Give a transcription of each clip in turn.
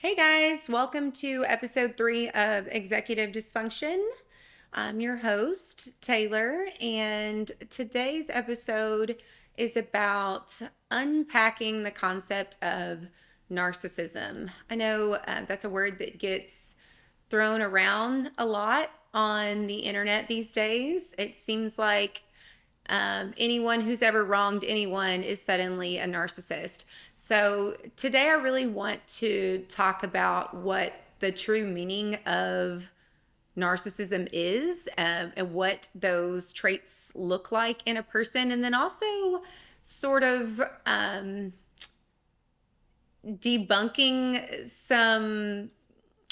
Hey guys, welcome to episode 3 of Executive Dysfunction. I'm your host, Taylor, and today's episode is about unpacking the concept of narcissism. I know that's a word that gets thrown around a lot on the internet these days. It seems like anyone who's ever wronged anyone is suddenly a narcissist. So today I really want to talk about what the true meaning of narcissism is, and what those traits look like in a person, and then also sort of debunking some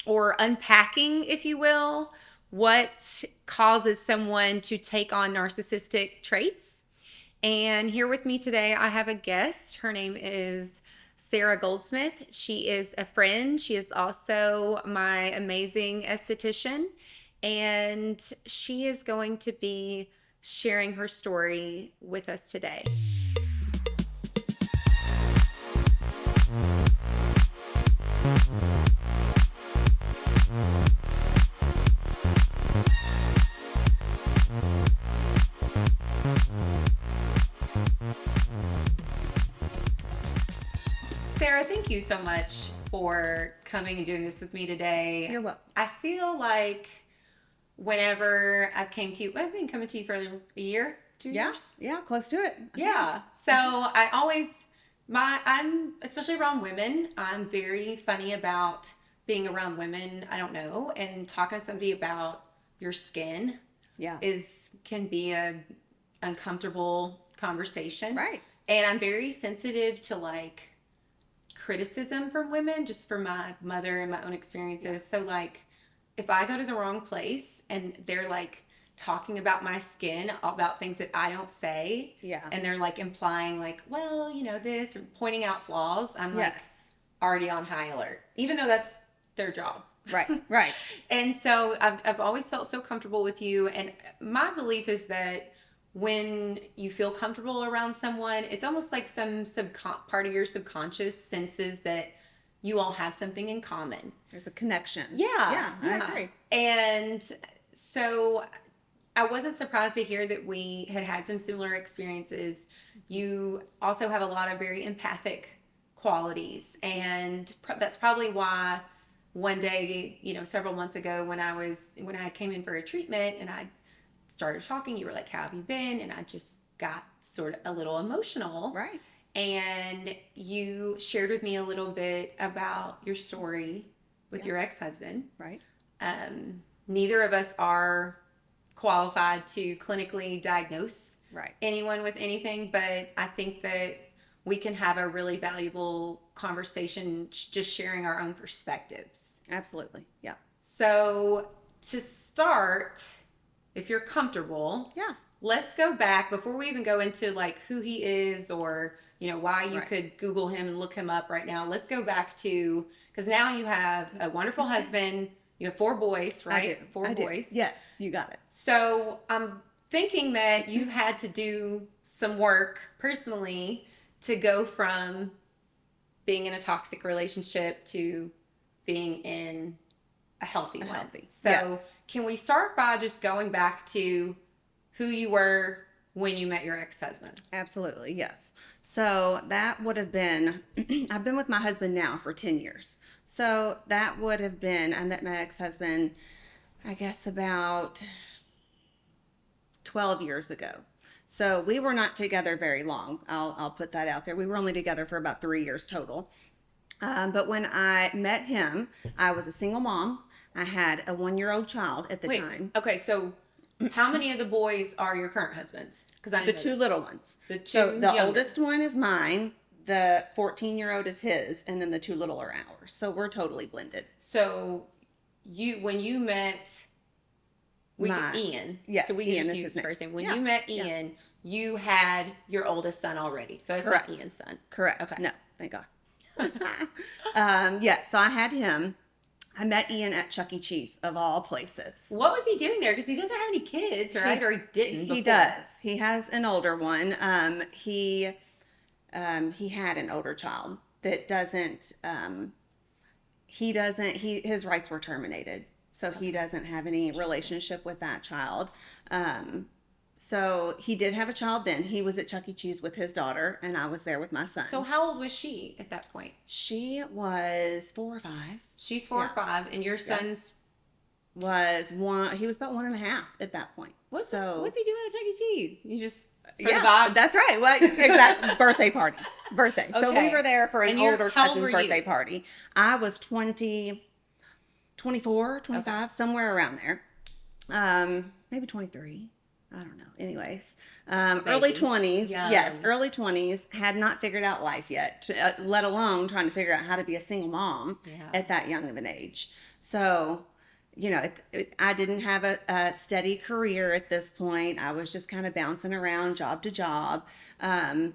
or unpacking, if you will, what causes someone to take on narcissistic traits. And here with me today, I have a guest. Her name is Sarah Goldsmith. She is a friend. She is also my amazing esthetician. And she is going to be sharing her story with us today. Sarah, thank you so much for coming and doing this with me today. You're welcome. I feel like whenever I've came to you, I've been coming to you for a year, 2 years. Yeah, close to it. Yeah. So I always, I'm especially around women. I'm very funny about being around women. I don't know, and talking to somebody about your skin Yeah. can be a uncomfortable conversation. Right. And I'm very sensitive to like criticism from women, just from my mother and my own experiences. So like if I go to the wrong place and they're like talking about my skin, about things that I don't say, Yeah. and they're like implying like, well, you know, this, or pointing out flaws, I'm like Yes. already on high alert, even though that's their job. Right. Right. And so I've always felt so comfortable with you. And my belief is that when you feel comfortable around someone, it's almost like some part of your subconscious senses that you all have something in common. There's a connection. Yeah. I agree. And so I wasn't surprised to hear that we had some similar experiences. You also have a lot of very empathic qualities. And that's probably why one day, you know, several months ago when I came in for a treatment and I started talking, you were like, how have you been? And I just got sort of a little emotional. Right. And you shared with me a little bit about your story with your ex-husband. Right. Neither of us are qualified to clinically diagnose Right. anyone with anything, but I think that we can have a really valuable conversation just sharing our own perspectives. Absolutely. Yeah. So to start, if you're comfortable, Yeah. let's go back before we even go into like who he is or, you know, why you Right. could Google him and look him up right now. Let's go back to, because now you have a wonderful husband. You have 4 boys, right? I do. 4 I do. boys. Yes. You got it. So I'm thinking that you've had to do some work personally to go from being in a toxic relationship to being in a healthy one. So Yes. can we start by just going back to who you were when you met your ex-husband? Absolutely. Yes. So that would have been, I've been with my husband now for 10 years. So that would have been, I met my ex-husband, I guess about 12 years ago. So we were not together very long. I'll put that out there. We were only together for about 3 years total. But when I met him, I was a single mom. I had a 1-year-old child at the time. Okay, so how many of the boys are your current husbands? Because I The didn't 2 know this. little ones. The 2 So the younger. oldest one is mine. The 14-year-old is his, and then the 2 little are ours. So we're totally blended. So when you met Ian. Yes, So we Ian just is use his his name. first name. When Yeah, you met yeah. Ian, you had your oldest son already. So it's not Correct. Ian's son. Correct. Okay. No, thank God. Yeah, so I had him. I met Ian at Chuck E. Cheese, of all places. What was he doing there? Because he doesn't have any kids, right? Or he didn't He before. does. He has an older one. He had an older child that doesn't his rights were terminated. So he doesn't have any relationship with that child. So he did have a child then. He was at Chuck E. Cheese with his daughter, and I was there with my son. So how old was she at that point? She was 4 or 5. She's 4 or 5, and your son's was one. He was about 1.5 at that point. what's he doing at Chuck E. Cheese? You just for the yeah, vibes? that's right. Well, exactly. Birthday party. So we Okay. were there for an And older how old cousin's were birthday you? party. I was 24, 25, somewhere around there. Maybe 23. I don't know. Anyways, early 20s. Young. Yes, early 20s. Had not figured out life yet, let alone trying to figure out how to be a single mom at that young of an age. So, I didn't have a steady career at this point. I was just kind of bouncing around job to job. I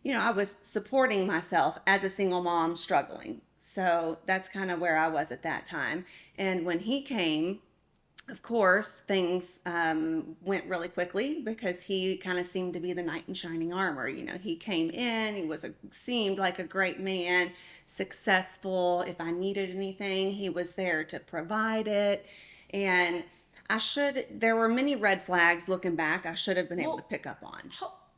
was supporting myself as a single mom struggling. So that's kind of where I was at that time. And when he came, of course, things went really quickly because he kind of seemed to be the knight in shining armor. He came in, he seemed like a great man, successful. If I needed anything, he was there to provide it. And there were many red flags looking back I should have been able to pick up on.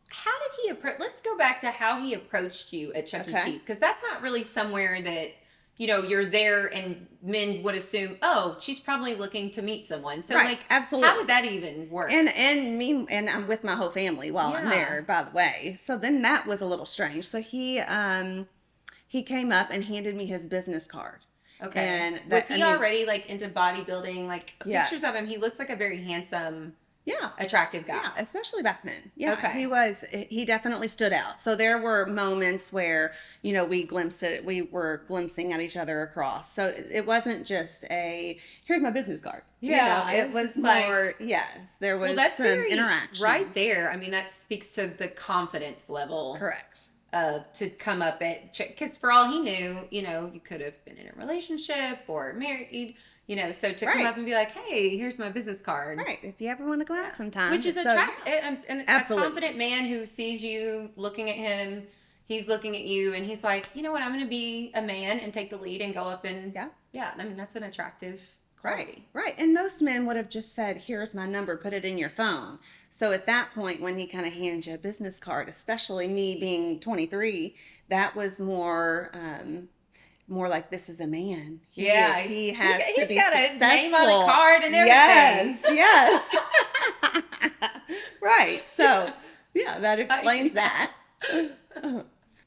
How did he approach? Let's go back to how he approached you at Chuck E. Cheese, because that's not really somewhere that you're there and men would assume, oh, she's probably looking to meet someone. So right, absolutely. How did that even work? And I'm with my whole family while I'm there, by the way. So then that was a little strange. So he came up and handed me his business card. Okay. And was he already into bodybuilding? Yes. Pictures of him, he looks like a very handsome, yeah, attractive guy. Yeah, especially back then. Yeah, okay. He definitely stood out. So there were moments where, we were glimpsing at each other across. So it wasn't just here's my business card. Yeah. It was more, yes, there was that's some very, interaction. right there. I mean, that speaks to the confidence level. Correct. To come up at, because for all he knew, you could have been in a relationship or married, so to come up and be like, hey, here's my business card. Right. If you ever want to go out sometime. Which is attractive. And a absolutely. confident man who sees you looking at him, he's looking at you, and he's like, you know what, I'm going to be a man and take the lead and go up and, yeah, I mean, that's an attractive quality. Right. And most men would have just said, here's my number, put it in your phone. So at that point, when he kind of hands you a business card, especially me being 23, that was more like, this is a man. He has to be successful. He's got his name on the card and everything. Yes. Right. So, yeah, that explains that.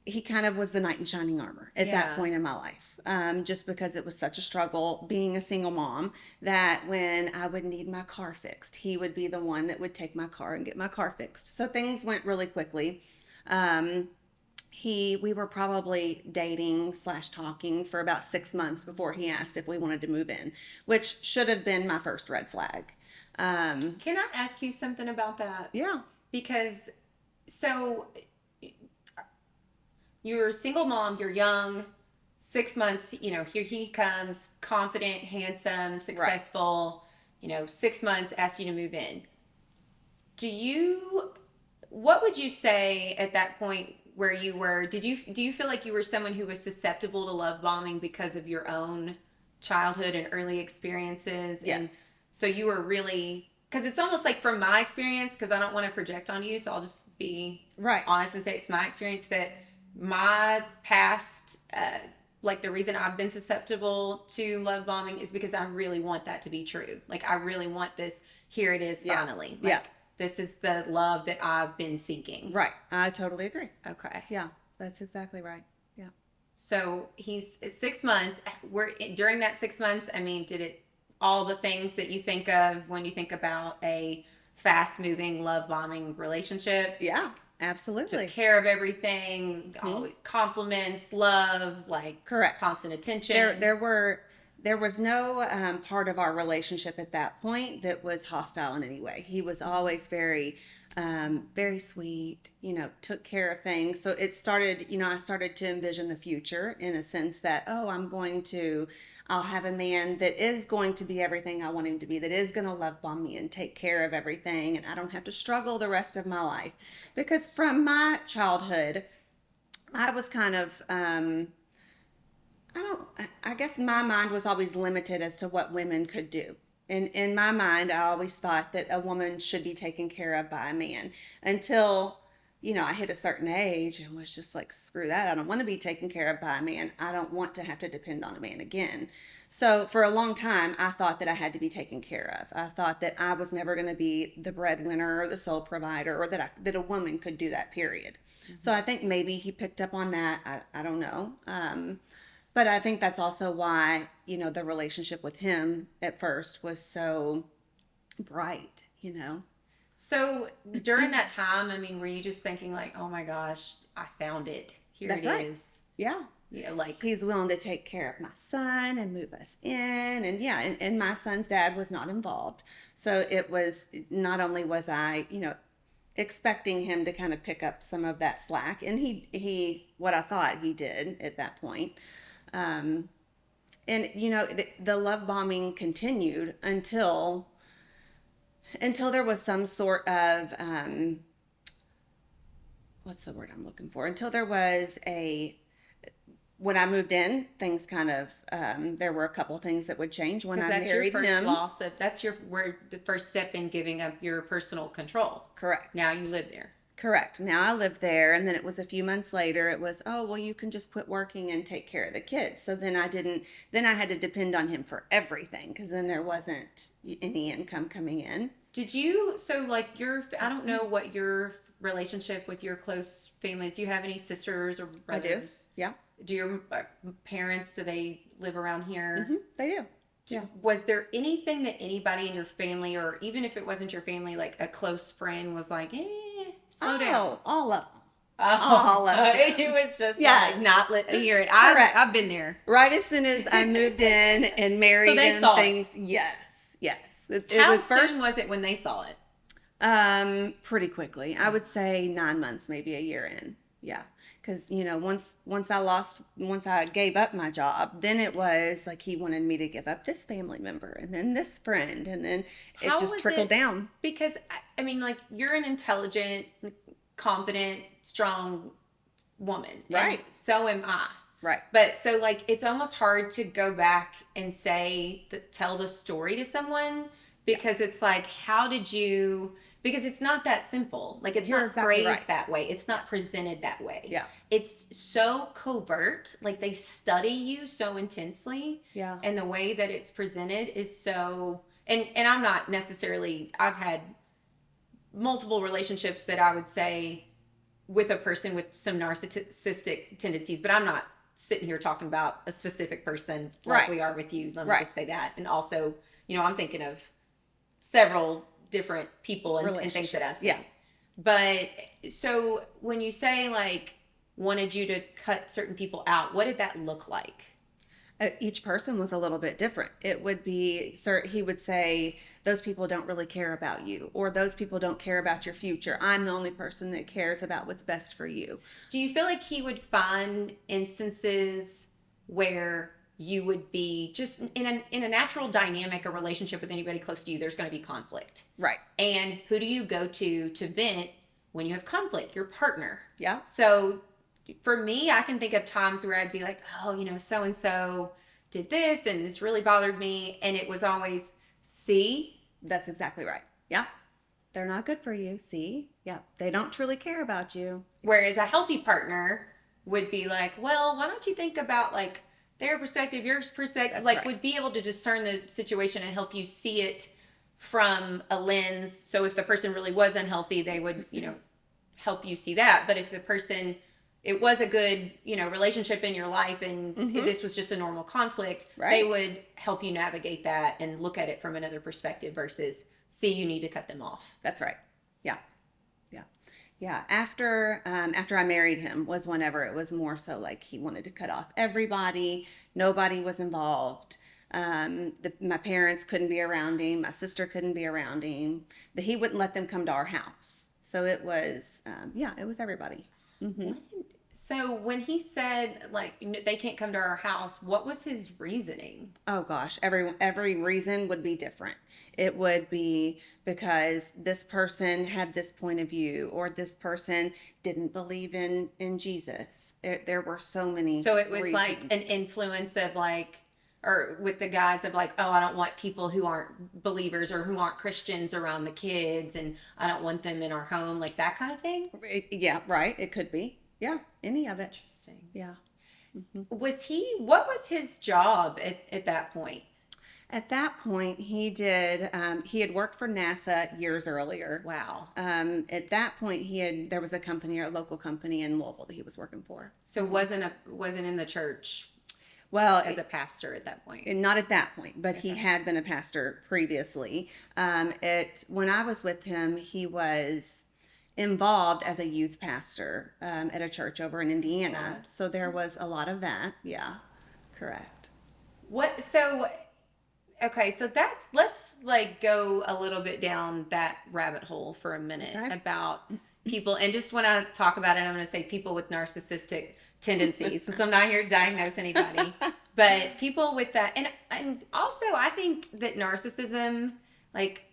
He kind of was the knight in shining armor at that point in my life. Just because it was such a struggle being a single mom, that when I would need my car fixed, he would be the one that would take my car and get my car fixed. So things went really quickly. We were probably dating / talking for about 6 months before he asked if we wanted to move in, which should have been my first red flag. Can I ask you something about that? Yeah. Because, so, you're a single mom, you're young, 6 months, here he comes, confident, handsome, successful, 6 months, asks you to move in. What would you say at that point where you were, do you feel like you were someone who was susceptible to love bombing because of your own childhood and early experiences? Yes. And so you were really, because it's almost like from my experience, because I don't want to project on you, so I'll just be honest and say it's my experience that my past, the reason I've been susceptible to love bombing is because I really want that to be true. I really want this, here it is finally. This is the love that I've been seeking. Right. I totally agree. Okay. Yeah, that's exactly right. Yeah. So he's 6 months. During that 6 months, I mean, did it all the things that you think of when you think about a fast-moving love bombing relationship? Yeah, absolutely. Took care of everything, always compliments, love, correct, constant attention. There was no part of our relationship at that point that was hostile in any way. He was always very, very sweet, took care of things. So it started, I started to envision the future in a sense that, I'll have a man that is going to be everything I want him to be, that is going to love bomb me and take care of everything. And I don't have to struggle the rest of my life. Because from my childhood, I was kind of, I guess my mind was always limited as to what women could do. In my mind, I always thought that a woman should be taken care of by a man until, I hit a certain age and was just like, screw that. I don't want to be taken care of by a man. I don't want to have to depend on a man again. So for a long time, I thought that I had to be taken care of. I thought that I was never going to be the breadwinner or the sole provider, or that a woman could do that, period. So I think maybe he picked up on that. I don't know. But I think that's also why, the relationship with him at first was so bright. So during that time, I mean, were you just thinking like, oh my gosh, I found it. Here That's it right. is. Yeah. Yeah, like He's willing to take care of my son and move us in. And yeah, and my son's dad was not involved. So it was, not only was I, expecting him to kind of pick up some of that slack. And what I thought he did at that point. And the love bombing continued until there was some sort of what's the word I'm looking for? Until there was when I moved in, things kind of there were a couple of things that would change when I that's married your first him. loss. That's the first step in giving up your personal control. Correct. Now you live there. Correct. Now I live there, and then it was a few months later. It was, oh well, you can just quit working and take care of the kids. So then I didn't. Then I had to depend on him for everything because then there wasn't any income coming in. Did you, so like I don't know what your relationship with your close family is. Do you have any sisters or brothers? I do. Yeah. Do your parents, do they live around here? Mm-hmm. They do. Yeah. Was there anything that anybody in your family, or even if it wasn't your family, like a close friend was like, slow down? All of them. Oh, All of them. it was just like, not let me hear it. Correct. I've been there. Right as soon as I moved in and married So they and saw things. Yes. It How was first. soon was it when they saw it? Pretty quickly. I would say 9 months, maybe a year in. Yeah. Because, once I gave up my job, then it was like he wanted me to give up this family member and then this friend. And then it How just was trickled it- down. Because, I mean, like, you're an intelligent, confident, strong woman. Right. And so am I. Right. But so, like, it's almost hard to go back and tell the story to someone because it's like, because it's not that simple. Like, it's You're not exactly phrased right. that way. It's not presented that way. Yeah. It's so covert. Like, they study you so intensely. Yeah. And the way that it's presented is so, and I'm not necessarily, I've had multiple relationships that I would say with a person with some narcissistic tendencies, but I'm not sitting here talking about a specific person like we are with you. Let me just say that. And also, I'm thinking of several different people and things that I've seen. Yeah. But so when you say like wanted you to cut certain people out, what did that look like? Each person was a little bit different. It would be, sir, he would say, those people don't really care about you, or those people don't care about your future. I'm the only person that cares about what's best for you. Do you feel like he would find instances where you would be just in a natural dynamic, a relationship with anybody close to you, there's going to be conflict. Right. And who do you go to vent when you have conflict? Your partner. Yeah. So for me, I can think of times where I'd be like, oh, so-and-so did this and it's really bothered me. And it was always, see? That's exactly right. Yeah. They're not good for you. See? Yeah. They don't truly care about you. Whereas a healthy partner would be like, well, why don't you think about like their perspective, your perspective, That's like right. would be able to discern the situation and help you see it from a lens. So if the person really was unhealthy, they would, help you see that. But if the person, it was a good, relationship in your life and this was just a normal conflict, they would help you navigate that and look at it from another perspective versus see you need to cut them off. That's right. Yeah. Yeah. Yeah. After I married him was whenever it was more so like he wanted to cut off everybody. Nobody was involved. My parents couldn't be around him. My sister couldn't be around him. He wouldn't let them come to our house. So it was, it was everybody. Mm-hmm. So when he said like they can't come to our house, what was his reasoning? Oh gosh, every reason would be different. It would be because this person had this point of view, or this person didn't believe in Jesus. There were so many So it was like reasons. an influence of like, or with the guys of like, oh, I don't want people who aren't believers or who aren't Christians around the kids, and I don't want them in our home, like that kind of thing. Yeah, right. It could be. Yeah, any of it. Interesting. Yeah. What was his job at that point? At that point, he had worked for NASA years earlier. Wow. At that point, there was a local company in Louisville that he was working for. So wasn't in the church Well, as a pastor at that point. not at that point, but he had been a pastor previously. When I was with him, he was involved as a youth pastor at a church over in Indiana. Wow. So there was a lot of that. Yeah, correct. What so Okay, so let's like go a little bit down that rabbit hole for a minute Okay. about people, and just when I talk about it, I'm going to say people with narcissistic tendencies, since I'm not here to diagnose anybody, but people with that, and also I think that narcissism, like,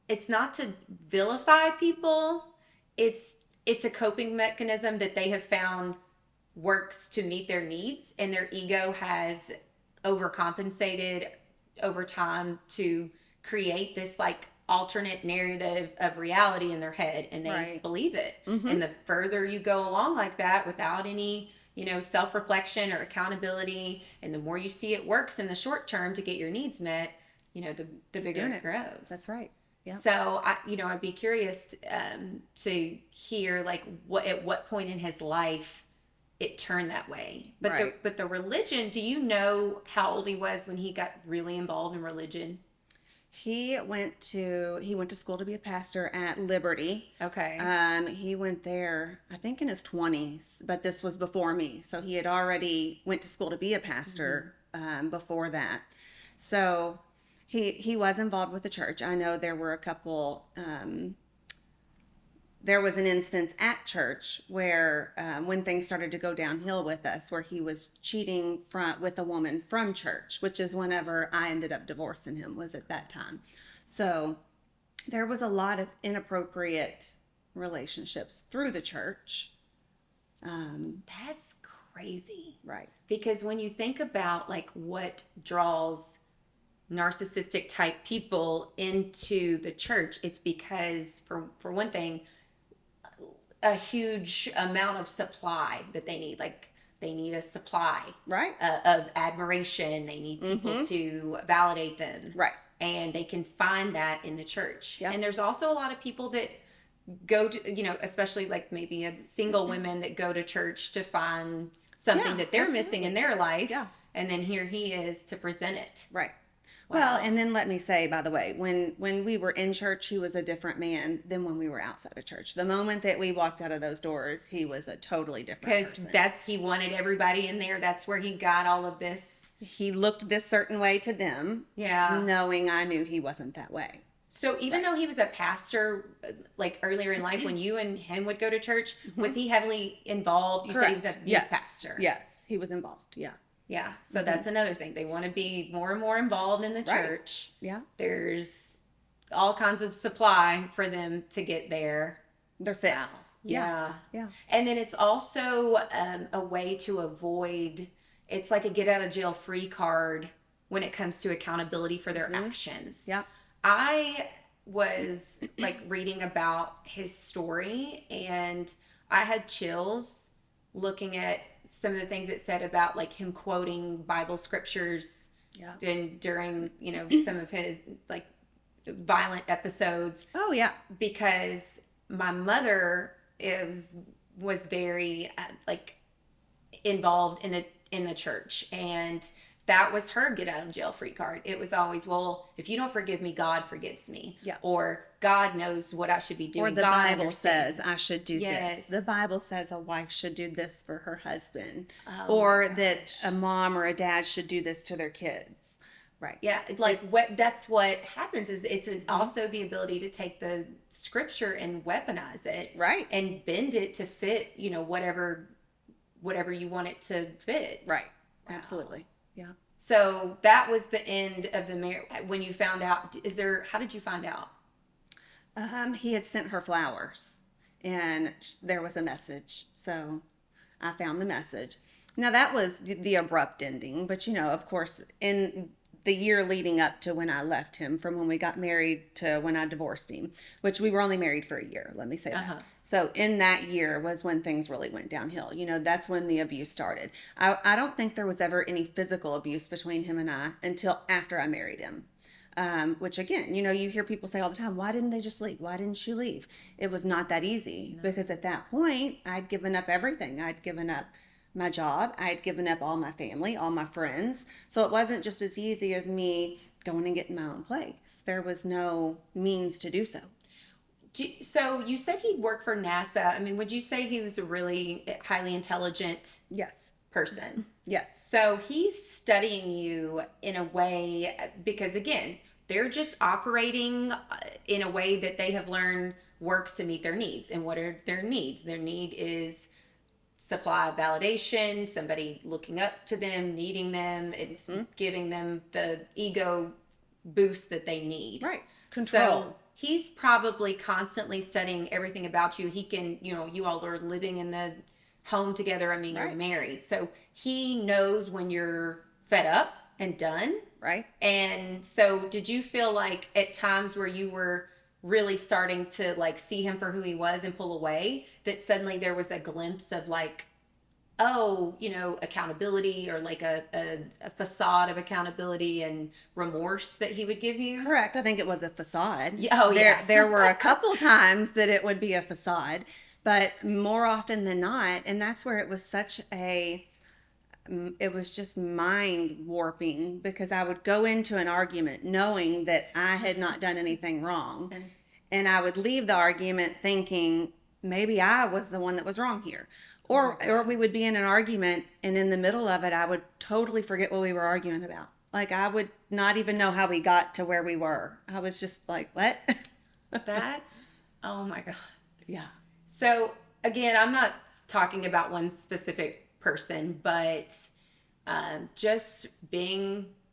it's not to vilify people, it's a coping mechanism that they have found works to meet their needs, and their ego has overcompensated over time to create this like alternate narrative of reality in their head, and they Right. believe it. And the further you go along like that without any, self-reflection or accountability, and the more you see it works in the short term to get your needs met, the bigger Doing it it. grows. That's right. Yeah. So I'd be curious to hear like at what point in his life it turned that way. But Right. the religion, do you know how old he was when he got really involved in religion? He went to school to be a pastor at Liberty. Okay. He went there, I think, in his 20s, but this was before me. So he had already went to school to be a pastor before that. So he was involved with the church. I know there were a couple. There was an instance at church where when things started to go downhill with us, where he was cheating with a woman from church, which is whenever I ended up divorcing him, was at that time. So there was a lot of inappropriate relationships through the church. That's crazy. Right. Because when you think about like what draws narcissistic type people into the church, it's because for one thing, a huge amount of supply that they need. Like they need a supply Right. of admiration. They need people to validate them. Right. And they can find that in the church. Yeah. And there's also a lot of people that go to, especially like maybe a single women that go to church to find something Yeah, that they're absolutely. missing in their life. Yeah. And then here he is to present it. Right. Wow. Well, and then let me say, by the way, when we were in church, he was a different man than when we were outside of church. The moment that we walked out of those doors, he was a totally different Because person. he wanted everybody in there. That's where he got all of this. He looked this certain way to them, Yeah. knowing I knew he wasn't that way. So even though he was a pastor, like earlier in life, when you and him would go to church, was he heavily involved? You said he was a youth Yes. pastor. Yes, he was involved. Yeah. Yeah. So that's another thing. They want to be more and more involved in the Right. church. Yeah. There's all kinds of supply for them to get there. They're fixed. Wow. Yeah. Yeah. And then it's also a way to avoid, it's like a get out of jail free card when it comes to accountability for their actions. Yeah. I was like reading about his story, and I had chills looking at some of the things it said about like him quoting Bible scriptures Yeah. during some of his like violent episodes, Oh, yeah. because my mother was very like involved in the church, and that was her get out of jail free card. It was always, well, if you don't forgive me, God forgives me. Yeah. Or God knows what I should be doing. Or the God Bible says understands. I should do Yes. this. The Bible says a wife should do this for her husband. Oh, or my that gosh. a mom or a dad should do this to their kids. Right. Yeah, like that's what happens is it's also the ability to take the scripture and weaponize it. Right. And bend it to fit, whatever whatever you want it to fit. Right. Wow. Absolutely. Yeah. So that was the end of the marriage. When you found out, how did you find out? He had sent her flowers, and there was a message. So I found the message. Now that was the abrupt ending, but of course, in the year leading up to when I left him, from when we got married to when I divorced him, which we were only married for a year, let me say that. So in that year was when things really went downhill. That's when the abuse started. I don't think there was ever any physical abuse between him and I until after I married him. Which again, you hear people say all the time, why didn't they just leave? Why didn't she leave? It was not that easy because at that point I'd given up everything. I'd given up my job. I had given up all my family, all my friends. So it wasn't just as easy as me going and getting my own place. There was no means to do so. So you said he worked for NASA. I mean, would you say he was a really highly intelligent person? Yes. So he's studying you in a way, because again, they're just operating in a way that they have learned works to meet their needs. And what are their needs? Their need is supply validation, somebody looking up to them, needing them. It's giving them the ego boost that they need. Right. Control. So he's probably constantly studying everything about you. He can, you all are living in the home together. I mean, you're married. So he knows when you're fed up and done. Right. And so did you feel like at times where you were really starting to like see him for who he was and pull away, that suddenly there was a glimpse of like, accountability, or like a facade of accountability and remorse that he would give you? Correct. I think it was a facade. Yeah. There were a couple times that it would be a facade, but more often than not, and that's where it was it was just mind warping, because I would go into an argument knowing that I had not done anything wrong. And I would leave the argument thinking maybe I was the one that was wrong here. Or we would be in an argument, and in the middle of it, I would totally forget what we were arguing about. Like, I would not even know how we got to where we were. I was just like, what? Oh my God. Yeah. So again, I'm not talking about one specific person, but just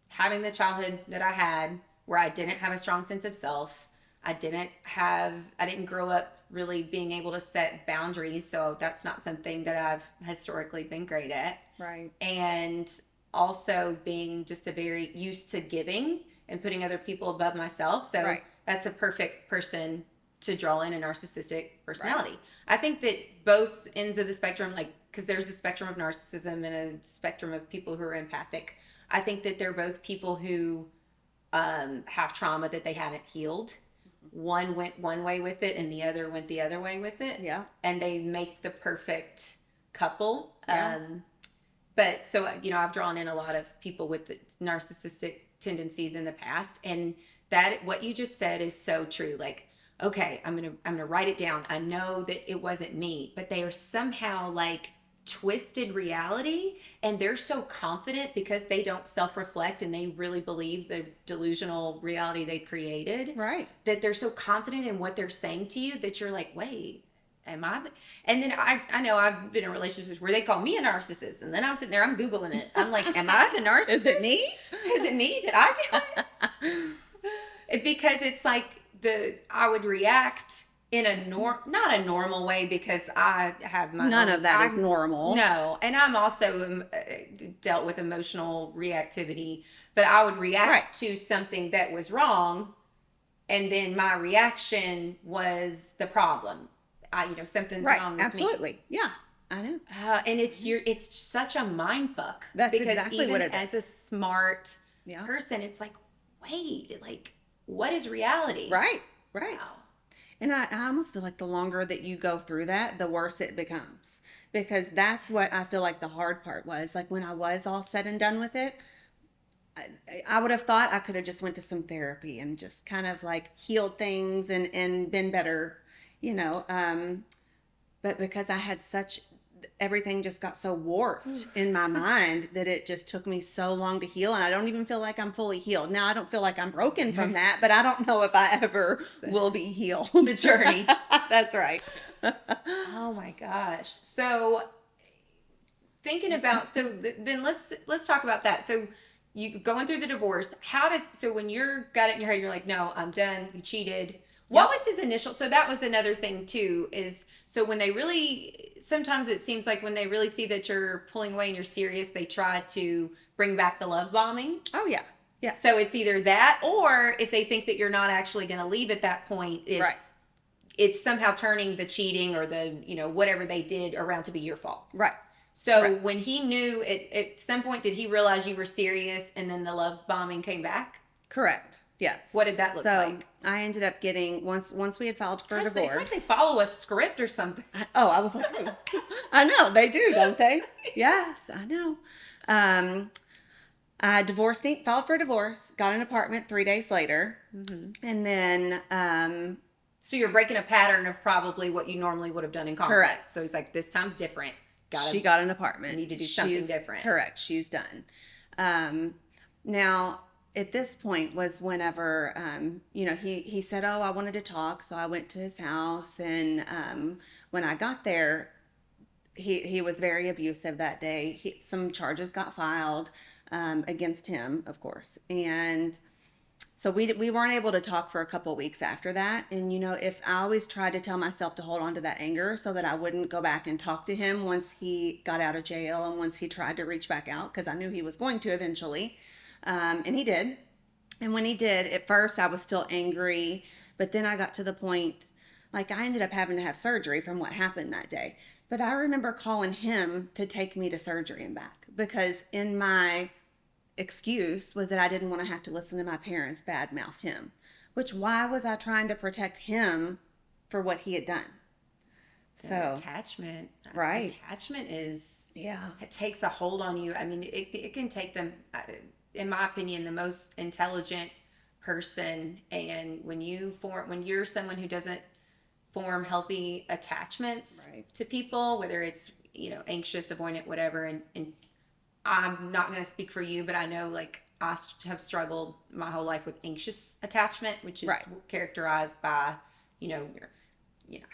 having the childhood that I had, where I didn't have a strong sense of self. I didn't grow up really being able to set boundaries. So that's not something that I've historically been great at. Right. And also being just very used to giving and putting other people above myself. So that's a perfect person to draw in a narcissistic personality. Right. I think that both ends of the spectrum, because there's a spectrum of narcissism and a spectrum of people who are empathic. I think that they're both people who have trauma that they haven't healed. One went one way with it and the other went the other way with it. Yeah. And they make the perfect couple. Yeah. But so, I've drawn in a lot of people with the narcissistic tendencies in the past. And that, what you just said is so true. Like, okay, I'm going to write it down. I know that it wasn't me, but they are somehow like twisted reality, and they're so confident because they don't self-reflect and they really believe the delusional reality they created, right, that they're so confident in what they're saying to you that you're like, wait, am I and then I know I've been in relationships where they call me a narcissist, and then I'm sitting there, I'm Googling it, I'm like, am I the narcissist? Is it me? Did I do it? Because it's like I would react in a not a normal way, because I have my none of that is normal. No, and I'm also dealt with emotional reactivity, but I would react to something that was wrong, and then my reaction was the problem. Something's wrong with me. Absolutely, yeah, I know. And it's such a mind fuck. That's because exactly even what it is. As a smart person, it's like, wait, like, what is reality? Right. Wow. And I almost feel like the longer that you go through that, the worse it becomes. Because that's what I feel like the hard part was. Like, when I was all said and done with it, I would have thought I could have just went to some therapy and just kind of like healed things and been better, but because I had everything just got so warped in my mind that it just took me so long to heal. And I don't even feel like I'm fully healed. Now, I don't feel like I'm broken from that, but I don't know if I ever will be healed. The journey. That's right. Oh my gosh. So thinking about, so then let's talk about that. So you going through the divorce, so when you're got it in your head, you're like, no, I'm done, you cheated. What was his initial, so that was another thing too, is so when they really, sometimes it seems like when they really see that you're pulling away and you're serious, they try to bring back the love bombing. Oh yeah. Yeah. So it's either that, or if they think that you're not actually going to leave at that point, it's somehow turning the cheating or the, whatever they did around to be your fault. Right. So when he knew, at some point, did he realize you were serious and then the love bombing came back? Correct. Yes. What did that look like? I ended up getting, once we had filed for divorce. It's like they follow a script or something. I was like, I know, they do, don't they? Yes, I know. I divorced him, filed for divorce, got an apartment 3 days later. Mm-hmm. And then... so you're breaking a pattern of probably what you normally would have done in conflict. Correct. So he's like, this time's different. She got an apartment. Need to do something different. Correct. She's done. Now, at this point was whenever, he said, I wanted to talk. So I went to his house. And when I got there, he was very abusive that day. Some charges got filed against him, of course. And so we weren't able to talk for a couple of weeks after that. And, if I always tried to tell myself to hold on to that anger so that I wouldn't go back and talk to him once he got out of jail and once he tried to reach back out, because I knew he was going to eventually. And he did. And when he did, at first I was still angry, but then I got to the point, like I ended up having to have surgery from what happened that day. But I remember calling him to take me to surgery and back, because in my excuse was that I didn't want to have to listen to my parents badmouth him, which why was I trying to protect him for what he had done? So attachment, right? Attachment is, it takes a hold on you. I mean, it can take them, in my opinion, the most intelligent person. And when you're someone who doesn't form healthy attachments to people, whether it's, anxious, avoidant, whatever, and I'm not going to speak for you, but I know like I have struggled my whole life with anxious attachment, which is characterized by, you're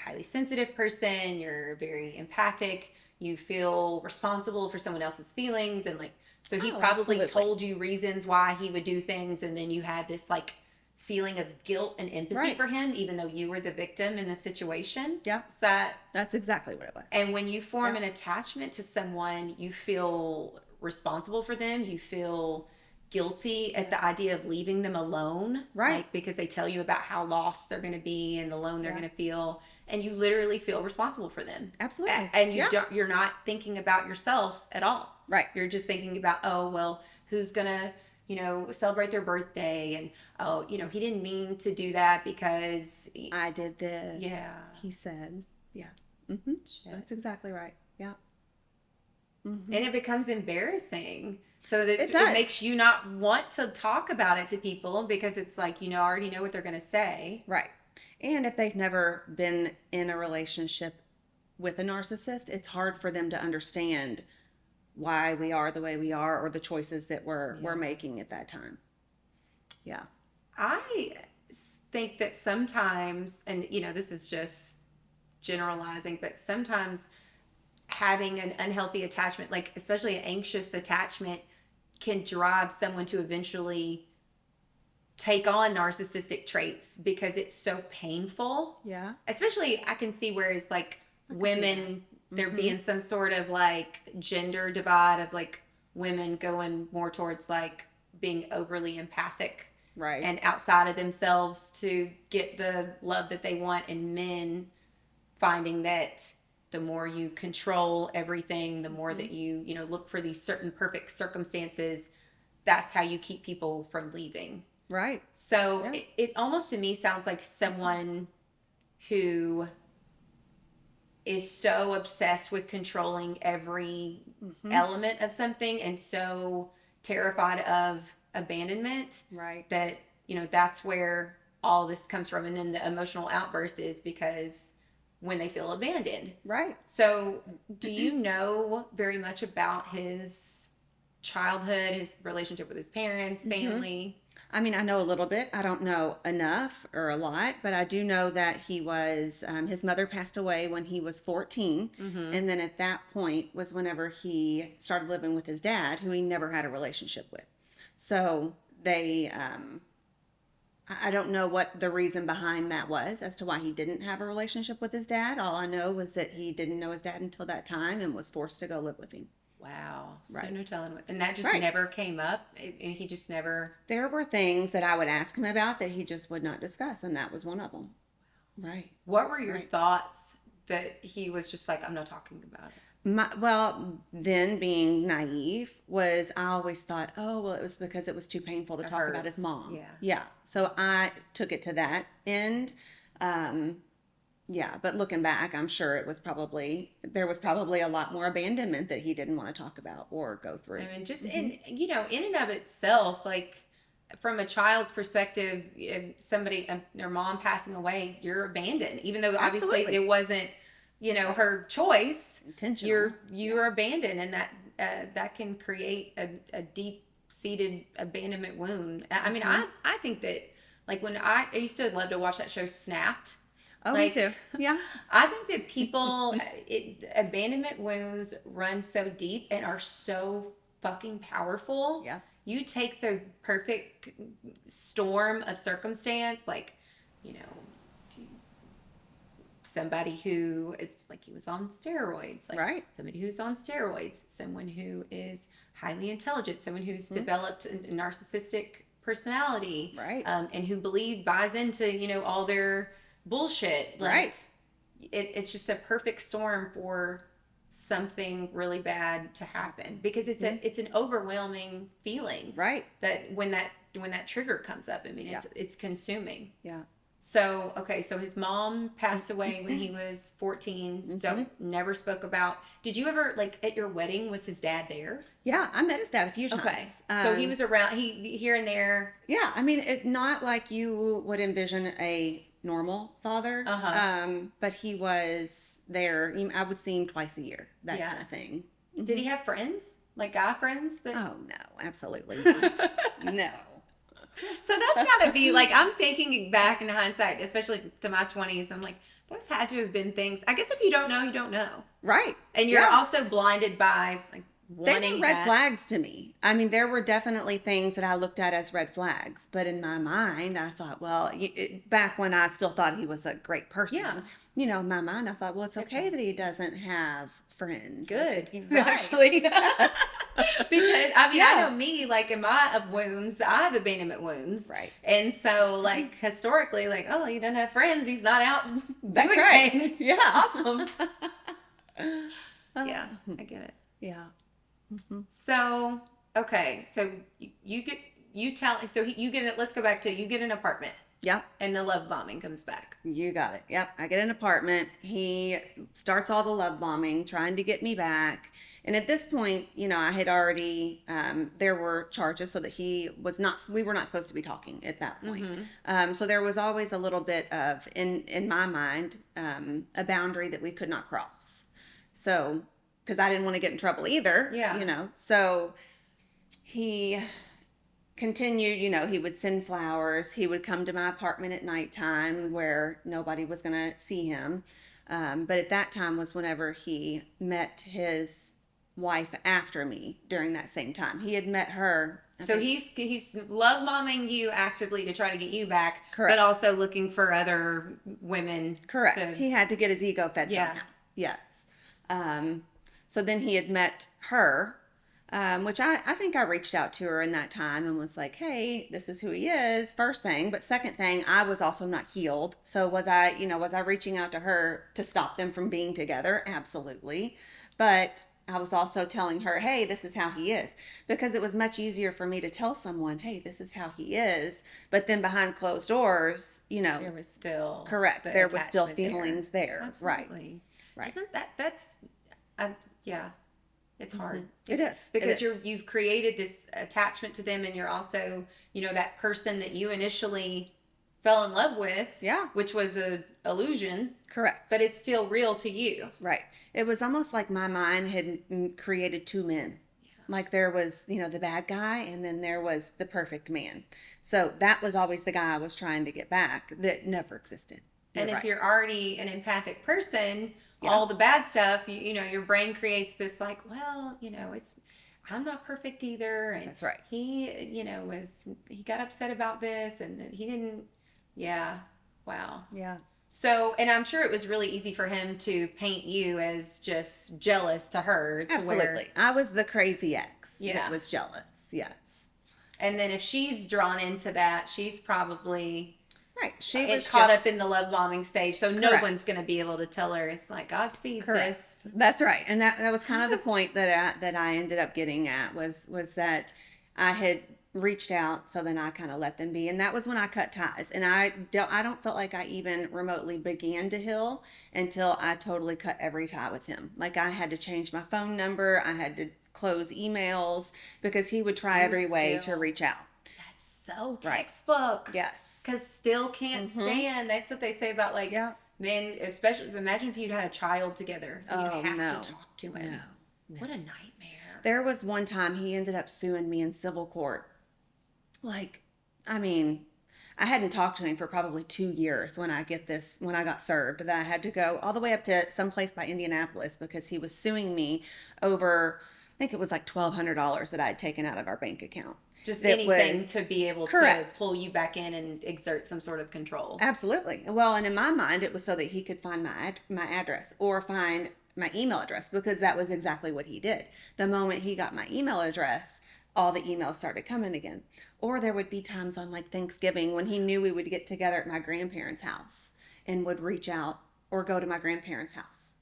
highly sensitive person, you're very empathic, you feel responsible for someone else's feelings. And like, so he probably told you reasons why he would do things. And then you had this like feeling of guilt and empathy for him, even though you were the victim in the situation. Yeah. That's exactly what it was. And when you form an attachment to someone, you feel responsible for them. You feel guilty at the idea of leaving them alone. Right. Like, because they tell you about how lost they're going to be and alone they're going to feel. And you literally feel responsible for them. Absolutely. And you're not thinking about yourself at all. Right. You're just thinking about, who's going to, celebrate their birthday. And, he didn't mean to do that because I did this. Yeah. He said, yeah. Mm-hmm. That's exacally right. Yeah. Mm-hmm. And it becomes embarrassing. So that it makes you not want to talk about it to people, because it's like, I already know what they're going to say. Right. And if they've never been in a relationship with a narcissist, it's hard for them to understand why we are the way we are, or the choices that we're making at that time. Yeah. I think that sometimes, and this is just generalizing, but sometimes having an unhealthy attachment, like especially an anxious attachment, can drive someone to eventually take on narcissistic traits because it's so painful. Yeah. Especially I can see where it's like women, there being some sort of like gender divide of like women going more towards like being overly empathic. Right. And outside of themselves to get the love that they want, and men finding that the more you control everything, the more that you look for these certain perfect circumstances, that's how you keep people from leaving. Right. So it almost to me sounds like someone who is so obsessed with controlling every element of something and so terrified of abandonment. Right. That, that's where all this comes from. And then the emotional outburst is because when they feel abandoned. Right. So do you know very much about his childhood, his relationship with his parents, family? I mean, I know a little bit. I don't know enough or a lot, but I do know that he was, his mother passed away when he was 14. And then at that point was whenever he started living with his dad, who he never had a relationship with. So they, I don't know what the reason behind that was as to why he didn't have a relationship with his dad. All I know was that he didn't know his dad until that time and was forced to go live with him. Wow. So Right. no telling what. And that just Right. never came up. He just never. There were things that I would ask him about that he just would not discuss, and that was one of them. Right. What were your Right. thoughts that he was just like, I'm not talking about it? Well, then being naive was I always thought, oh, well, it was because it was too painful to It talk about his hurts. mom. Yeah. Yeah. So I took it to that end. Yeah, but looking back, I'm sure there was probably a lot more abandonment that he didn't want to talk about or go through. I mean, just in in and of itself, like from a child's perspective, if somebody, their mom passing away, you're abandoned, even though obviously Absolutely. it wasn't, her choice. Intentional. You're abandoned, and that can create a deep seated abandonment wound. I mean, I think that like when I used to love to watch that show Snapped. Oh, Like, me too. Yeah. I think that people, abandonment wounds run so deep and are so fucking powerful. Yeah. You take the perfect storm of circumstance, like, you know, somebody who is like he was on steroids, like Right. somebody who's on steroids, someone who is highly intelligent, someone who's developed a narcissistic personality, Right. And who buys into all their bullshit, like, Right. it's just a perfect storm for something really bad to happen, because it's an overwhelming feeling, Right. that when that trigger comes up, I mean, it's consuming. Yeah. So, okay, so his mom passed away when he was 14. Never spoke about. Did you ever, like, at your wedding, was his dad there? Yeah. I met his dad a few times. Okay. So he was around, here and there. Yeah. I mean, it's not like you would envision a normal father. But he was there. I would see him twice a year, that Yeah. kind of thing. Did he have friends? Like guy friends? Oh, no. Absolutely not. No. So that's got to be, like, I'm thinking back in hindsight, especially to my 20s, I'm like, those had to have been things. I guess if you don't know, you don't know. Right. And you're Yeah. also blinded by, like, They wanting were red that. flags to me. I mean, there were definitely things that I looked at as red flags, but in my mind, I thought, well, back when I still thought he was a great person, Yeah. In my mind, I thought, well, it's okay that he doesn't have friends. Good, Right. actually. Because, I mean, I Yeah. know me, like, in my wounds, I have abandonment wounds. Right. And so, like, historically, like, oh, he doesn't have friends. He's not out That's doing right. things. Yeah. Awesome. Yeah, I get it. Yeah. So, okay. So, you get let's go back to, you get an apartment Yep. and the love bombing comes back. You got it. Yep. I get an apartment. He starts all the love bombing, trying to get me back. And at this point, I had already, there were charges, so that we were not supposed to be talking at that point. So there was always a little bit of, in my mind, a boundary that we could not cross. So, because I didn't want to get in trouble either. Yeah. So he continued, he would send flowers. He would come to my apartment at nighttime where nobody was going to see him. But at that time was whenever he met his wife after me during that same time. He had met her. So he's love bombing you actively to try to get you back, Correct. but also looking for other women. Correct. to- He had to get his ego fed Yeah. somehow. Yes. So then he had met her, which I think I reached out to her in that time and was like, hey, this is who he is, first thing. But second thing, I was also not healed. So was I reaching out to her to stop them from being together? Absolutely. But I was also telling her, hey, this is how he is. Because it was much easier for me to tell someone, hey, this is how he is. But then behind closed doors, there was still correct. the There was still attachment feelings there. Absolutely. Right. Isn't that's yeah, it's hard. It is. Because It is. you've created this attachment to them, and you're also, that person that you initially fell in love with, Yeah. which was a illusion, Correct. but it's still real to you. Right. It was almost like my mind had created two men. Like there was, the bad guy and then there was the perfect man. So that was always the guy I was trying to get back that never existed. You're And if right. you're already an empathic person, Yeah. all the bad stuff, your brain creates this like, well, I'm not perfect either. And That's right. he got upset about this and then he didn't, yeah, wow. Yeah. So, and I'm sure it was really easy for him to paint you as just jealous to her. Absolutely. I was the crazy ex that was jealous. Yes. And then if she's drawn into that, she's probably right. She was caught up in the love bombing stage. So correct. No one's going to be able to tell her. It's like Godspeed, sis. That's right. And that was kind of the point that I ended up getting at was that I had reached out, so then I kind of let them be, and that was when I cut ties. And I don't feel like I even remotely began to heal until I totally cut every tie with him. Like I had to change my phone number, I had to close emails because he would try every way to reach out. That's so textbook. Right. Yes. Because still can't stand. That's what they say about like men, especially. Imagine if you'd had a child together. You'd have to talk to him. No. What a nightmare. There was one time he ended up suing me in civil court. Like, I mean, I hadn't talked to him for probably 2 years when I got served, that I had to go all the way up to some place by Indianapolis because he was suing me over, I think it was like $1,200 that I had taken out of our bank account. Just anything to be able to pull you back in and exert some sort of control. Absolutely. Well, and in my mind, it was so that he could find my address or find my email address, because that was exactly what he did. The moment he got my email address, all the emails started coming again. Or there would be times on like Thanksgiving when he knew we would get together at my grandparents' house and would reach out or go to my grandparents' house.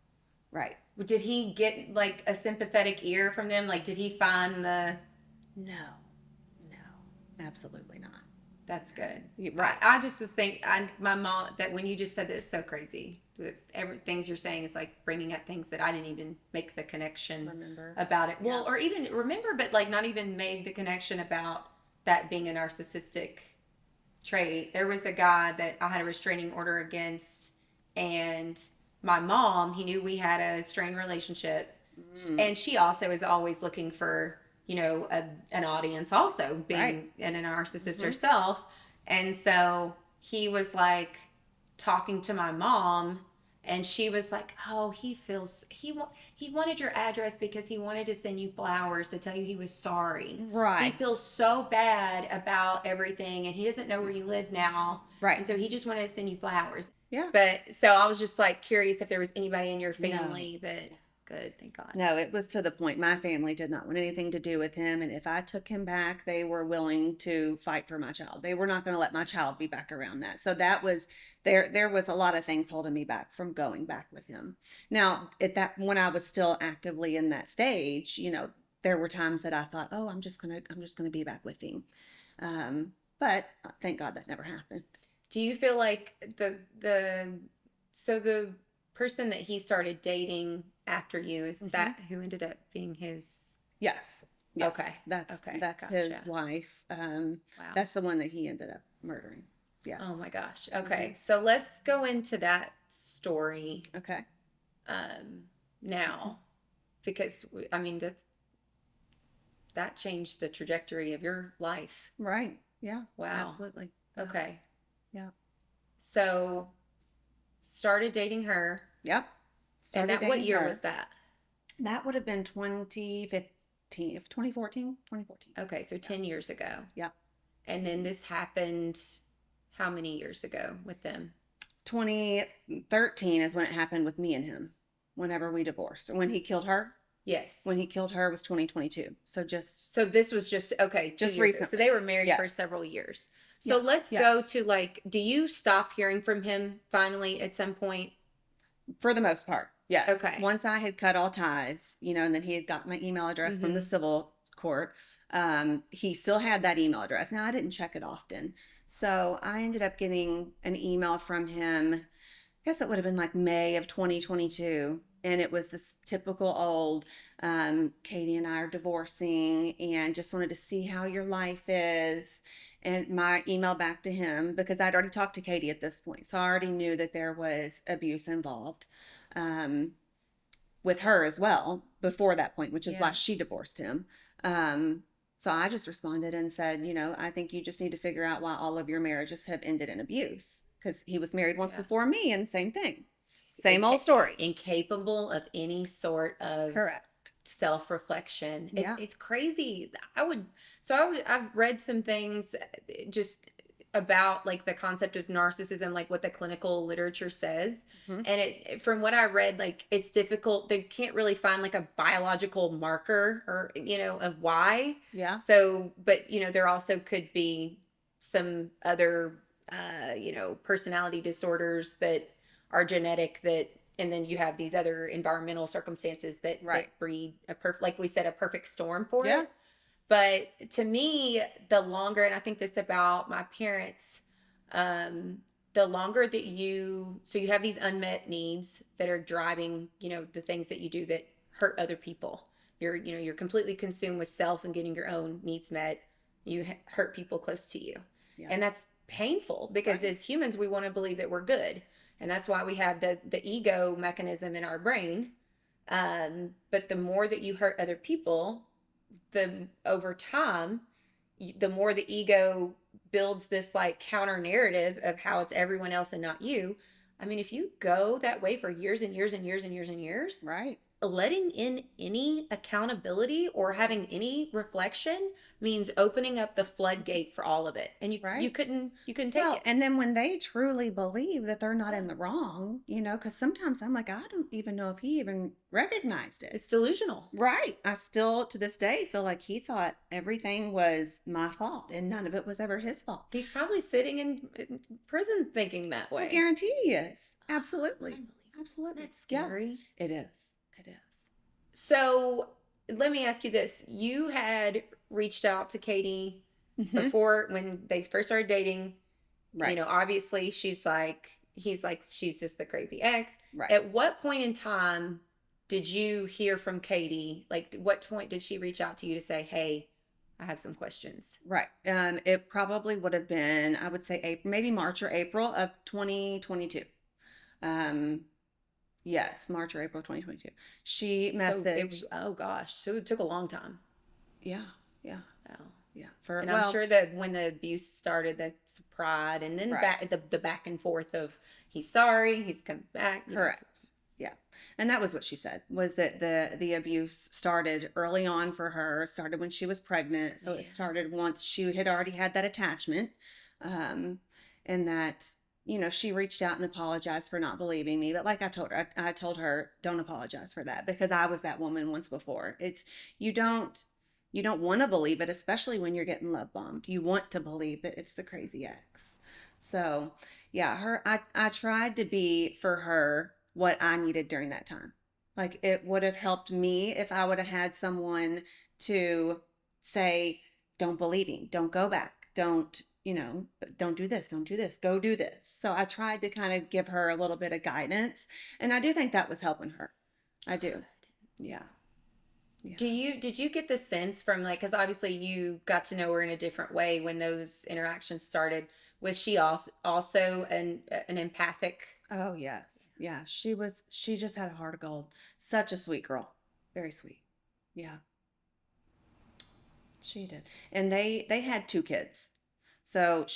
Right. Did he get like a sympathetic ear from them? Like, did he find the... No, absolutely not. That's good. Right. I just was thinking, my mom, that when you just said this, so crazy. With things you're saying is like bringing up things that I didn't even make the connection about it. Yeah. Well, or even remember, but like not even made the connection about that being a narcissistic trait. There was a guy that I had a restraining order against, and my mom, he knew we had a strained relationship, and she also is always looking for, an audience also, being a narcissist herself. And so he was like talking to my mom, and she was like, oh, he wanted your address because he wanted to send you flowers to tell you he was sorry. Right. He feels so bad about everything, and he doesn't know where you live now. Right. And so he just wanted to send you flowers. Yeah. But so I was just like curious if there was anybody in your family that... Good, thank God. No, it was to the point my family did not want anything to do with him, and if I took him back, they were willing to fight for my child. They were not going to let my child be back around that. So that was there was a lot of things holding me back from going back with him. Now, when I was still actively in that stage, there were times that I thought, oh, I'm just gonna be back with him. But thank God that never happened. Do you feel like the person that he started dating after you, is that who ended up being his? Yes. Okay. That's gotcha. his wife. Wow. That's the one that he ended up murdering. Yeah. Oh my gosh. Okay. So let's go into that story. Okay. Now, because I mean that changed the trajectory of your life. Right. Yeah. Wow. Absolutely. Okay. Yeah. So started dating her. Yep. What year was that? That would have been 2014. Okay, so 10 years ago. Yep. And then this happened how many years ago with them? 2013 is when it happened with me and him, whenever we divorced. When he killed her? Yes. When he killed her was 2022. So this was just recently. So they were married for several years. So let's go to like, do you stop hearing from him finally at some point? For the most part, yes. Okay. Once I had cut all ties, and then he had got my email address from the civil court, he still had that email address. Now, I didn't check it often. So I ended up getting an email from him, I guess it would have been like May of 2022. And it was this typical old, Katie and I are divorcing and just wanted to see how your life is. And my email back to him, because I'd already talked to Katie at this point. So I already knew that there was abuse involved with her as well before that point, which is why she divorced him. So I just responded and said, I think you just need to figure out why all of your marriages have ended in abuse. Because he was married once Yeah. before me, and same thing. Same old story. Incapable of any sort of Correct. self-reflection. Yeah. It's crazy. I've read some things just about like the concept of narcissism, like what the clinical literature says. Mhm. And it from what I read, like it's difficult. They can't really find like a biological marker or of why. Yeah. So, but there also could be some other personality disorders that are genetic, that and then you have these other environmental circumstances that Right. breed like we said, a perfect storm for Yeah. it. But to me, the longer, and I think this about my parents, the longer that so you have these unmet needs that are driving, the things that you do that hurt other people. You're completely consumed with self and getting your own needs met. You hurt people close to you. Yeah. And that's painful because Right. as humans, we want to believe that we're good. And that's why we have the ego mechanism in our brain. But the more that you hurt other people, the over time, the more the ego builds this like counter narrative of how it's everyone else and not you. I mean, if you go that way for years and years and years and years and years, Right. letting in any accountability or having any reflection means opening up the floodgate for all of it, and you Right. couldn't take Well, it. and then when they truly believe that they're not in the wrong, because sometimes I'm like, I don't even know if he even recognized it. It's delusional. Right. I still, to this day, feel like he thought everything was my fault and none of it was ever his fault. He's probably sitting in prison thinking that way. I guarantee he is. Absolutely. Unbelievable. Absolutely. That's scary. Yeah, it is. It is. So let me ask you this. You had reached out to Katie before when they first started dating. Right. Obviously he's like, she's just the crazy ex. Right. At what point in time did you hear from Katie? Like, what point did she reach out to you to say, hey, I have some questions? Right. It probably would have been, I would say, April, maybe March or April of 2022. Yes, March or April 2022. She So messaged. oh gosh. So it took a long time. Yeah. Yeah. Wow. Yeah. And I'm sure that when the abuse started, that's pride, and then Right. the back and forth of he's sorry, he's come back. Correct. Yeah. And that was what she said, was that the abuse started early on for her, started when she was pregnant. So it started once she had already had that attachment. And that, she reached out and apologized for not believing me. But like I told her, don't apologize for that, because I was that woman once before. It's, you don't want to believe it, especially when you're getting love bombed. You want to believe that it's the crazy ex. So yeah, I tried to be for her what I needed during that time. Like, it would have helped me if I would have had someone to say, don't believe him, don't go back, don't do this, don't do this, go do this. So I tried to kind of give her a little bit of guidance, and I do think that was helping her. I do. Yeah. Yeah. Did you get the sense from, like, because obviously you got to know her in a different way when those interactions started. Was she also an empathic? Oh, yes. Yeah. She just had a heart of gold. Such a sweet girl. Very sweet. Yeah. She did. And they had 2 kids. So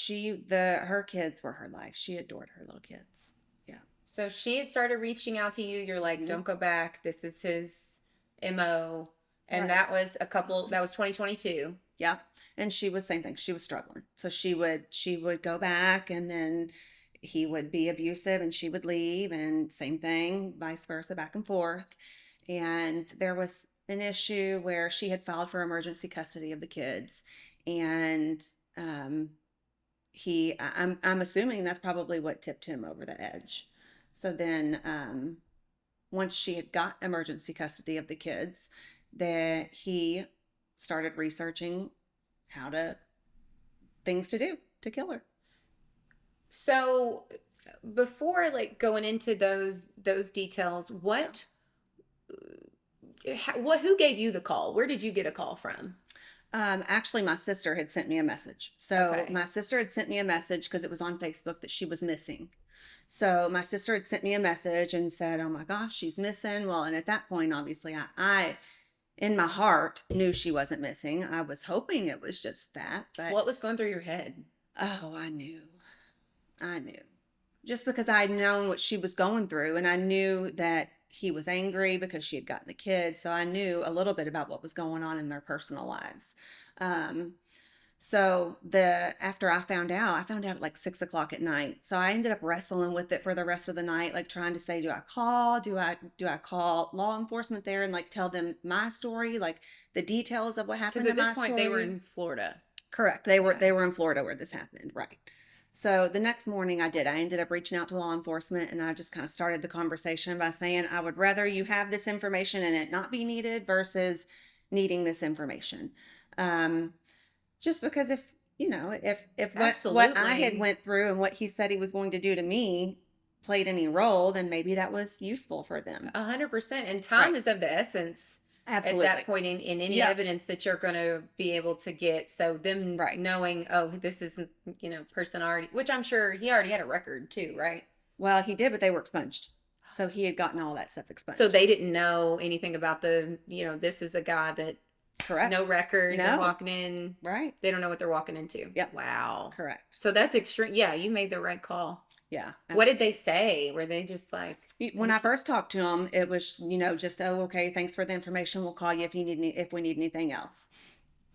her kids were her life. She adored her little kids. Yeah. So she had started reaching out to you. You're like, don't go back. This is his MO. And Right. that was 2022. Yeah. And she was same thing. She was struggling. So she would go back, and then he would be abusive and she would leave, and same thing, vice versa, back and forth. And there was an issue where she had filed for emergency custody of the kids, and I'm assuming that's probably what tipped him over the edge. So then once she had got emergency custody of the kids, that he started researching things to do to kill her. So before like going into those details, who gave you the call? Where did you get a call from? Actually, my sister had sent me a message. So Okay. my sister had sent me a message because it was on Facebook that she was missing. So my sister had sent me a message and said, "Oh my gosh, she's missing." Well, and at that point, obviously, in my heart knew she wasn't missing. I was hoping it was just that, but What was going through your head? oh, I knew. Just because I'd known what she was going through, and I knew that he was angry because she had gotten the kids. So I knew a little bit about what was going on in their personal lives. Um, so after I found out at like 6 o'clock at night. So I ended up wrestling with it for the rest of the night, like trying to say, do I call law enforcement there and like tell them my story, like the details of what happened Because in at this my point story? they were in Florida. Correct. They were in Florida where this happened, right? So the next morning I ended up reaching out to law enforcement, and I just kind of started the conversation by saying I would rather you have this information and it not be needed versus needing this information. Um, just because if what I had Absolutely. went through and what he said he was going to do to me played any role, then maybe that was useful for them. 100%. And time Right. is of the essence at Absolutely. that point in any Yep. evidence that you're going to be able to get. So them Right. knowing, oh, this isn't, person already, which I'm sure he already had a record too, right? Well, he did, but they were expunged. So he had gotten all that stuff expunged. So they didn't know anything about this is a guy that Correct. no record, they're No. walking in. Right. They don't know what they're walking into. Yep. Wow. Correct. So that's extreme. Yeah, you made the right call. Yeah. What did they say? Were they just like, When I first talked to him, it was, just, oh, okay, thanks for the information. We'll call you if if we need anything else.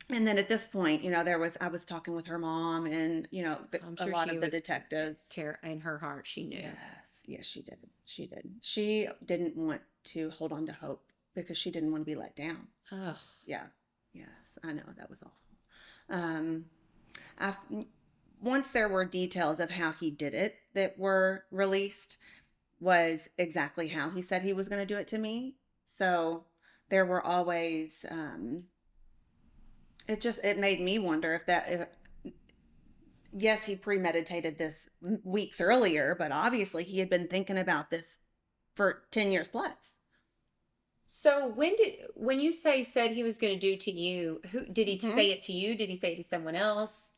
And then at this point, I was talking with her mom and, I'm a sure lot she of the was detectives. in her heart, she knew. Yes, she did. She did. She didn't want to hold on to hope because she didn't want to be let down. Ugh. Yeah. Yes, I know that was awful. Um, I Once there were details of how he did it that were released, was exactly how he said he was going to do it to me. So there were always, it made me wonder if yes, he premeditated this weeks earlier, but obviously he had been thinking about this for 10 years plus. So when you said he was going to do to you, who did he say it to you? Did he say it to someone else?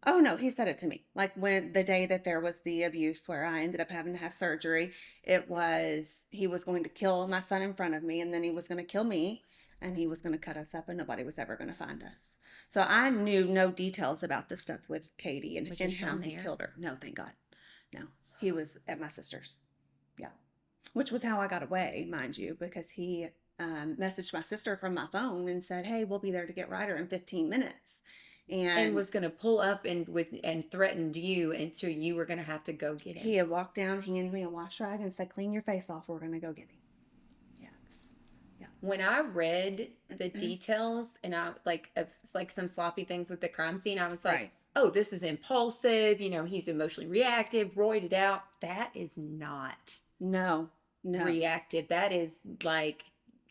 Oh no, he said it to me. Like when the day that there was the abuse where I ended up having to have surgery, he was going to kill my son in front of me, and then he was going to kill me, and he was going to cut us up, and nobody was ever going to find us. So I knew no details about the stuff with Katie and how he killed her. No, thank God. No, he was at my sister's. Yeah. Which was how I got away, mind you, because he messaged my sister from my phone and said, hey, we'll be there to get Ryder in 15 minutes. And was going to pull up and threatened you until you were going to have to go get him. He had walked down, handed me a wash rag, and said, clean your face off. We're going to go get him. Yes. Yeah. When I read the details and I like some sloppy things with the crime scene, I was like, Right. oh, this is impulsive. He's emotionally reactive, roided out. That is not No. reactive. That is like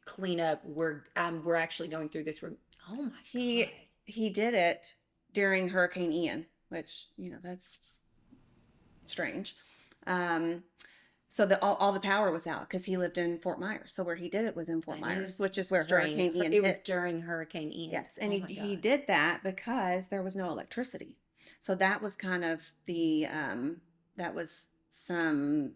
clean up. We're actually going through this. Oh my God. He did it during Hurricane Ian, which, that's strange. So all the power was out because he lived in Fort Myers. So where he did it was in Fort Myers, which is where Hurricane Ian It was hit. during Hurricane Ian. Yes, and he did that because there was no electricity. So that was kind of that was some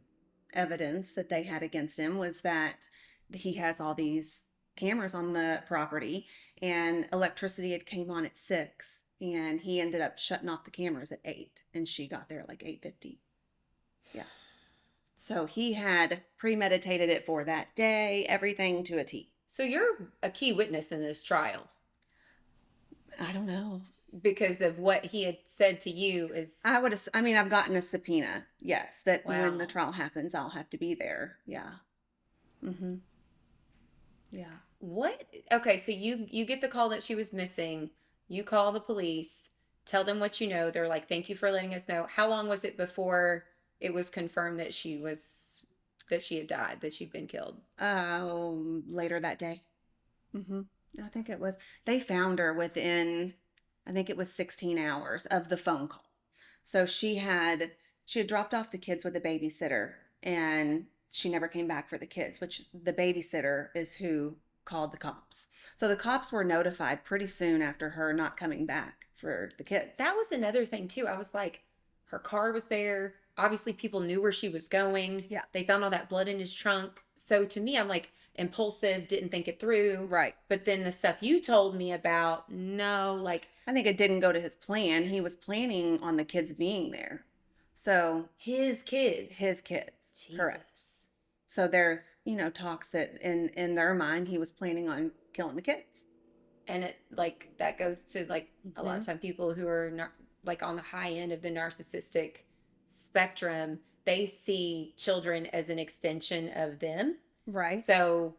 evidence that they had against him, was that he has all these cameras on the property, and electricity had came on at 6, and he ended up shutting off the cameras at 8, and she got there at like 8:50. Yeah. So he had premeditated it for that day, everything to a T. So you're a key witness in this trial. I don't know. Because of what he had said to you I've gotten a subpoena. Yes. That Wow. when the trial happens, I'll have to be there. Yeah. Mm-hmm. Yeah. What? Okay, so you get the call that she was missing. You call the police, tell them what you know. They're like, thank you for letting us know. How long was it before it was confirmed that she had died, that she'd been killed? Later that day. Mm-hmm. I think it was, they found her within, I think it was 16 hours of the phone call. So she had dropped off the kids with a babysitter, and she never came back for the kids, which the babysitter is who called the cops. So the cops were notified pretty soon after her not coming back for the kids. That was another thing too. I was like, her car was there. Obviously people knew where she was going. Yeah. They found all that blood in his trunk. So to me, I'm like, impulsive, didn't think it through. Right. But then the stuff you told me about, no, like I think it didn't go to his plan. He was planning on the kids being there. So his kids. his kids. Correct. Jesus. So there's, talks that in their mind he was planning on killing the kids. And it like that goes to like a lot of time people who are like on the high end of the narcissistic spectrum, they see children as an extension of them. Right. So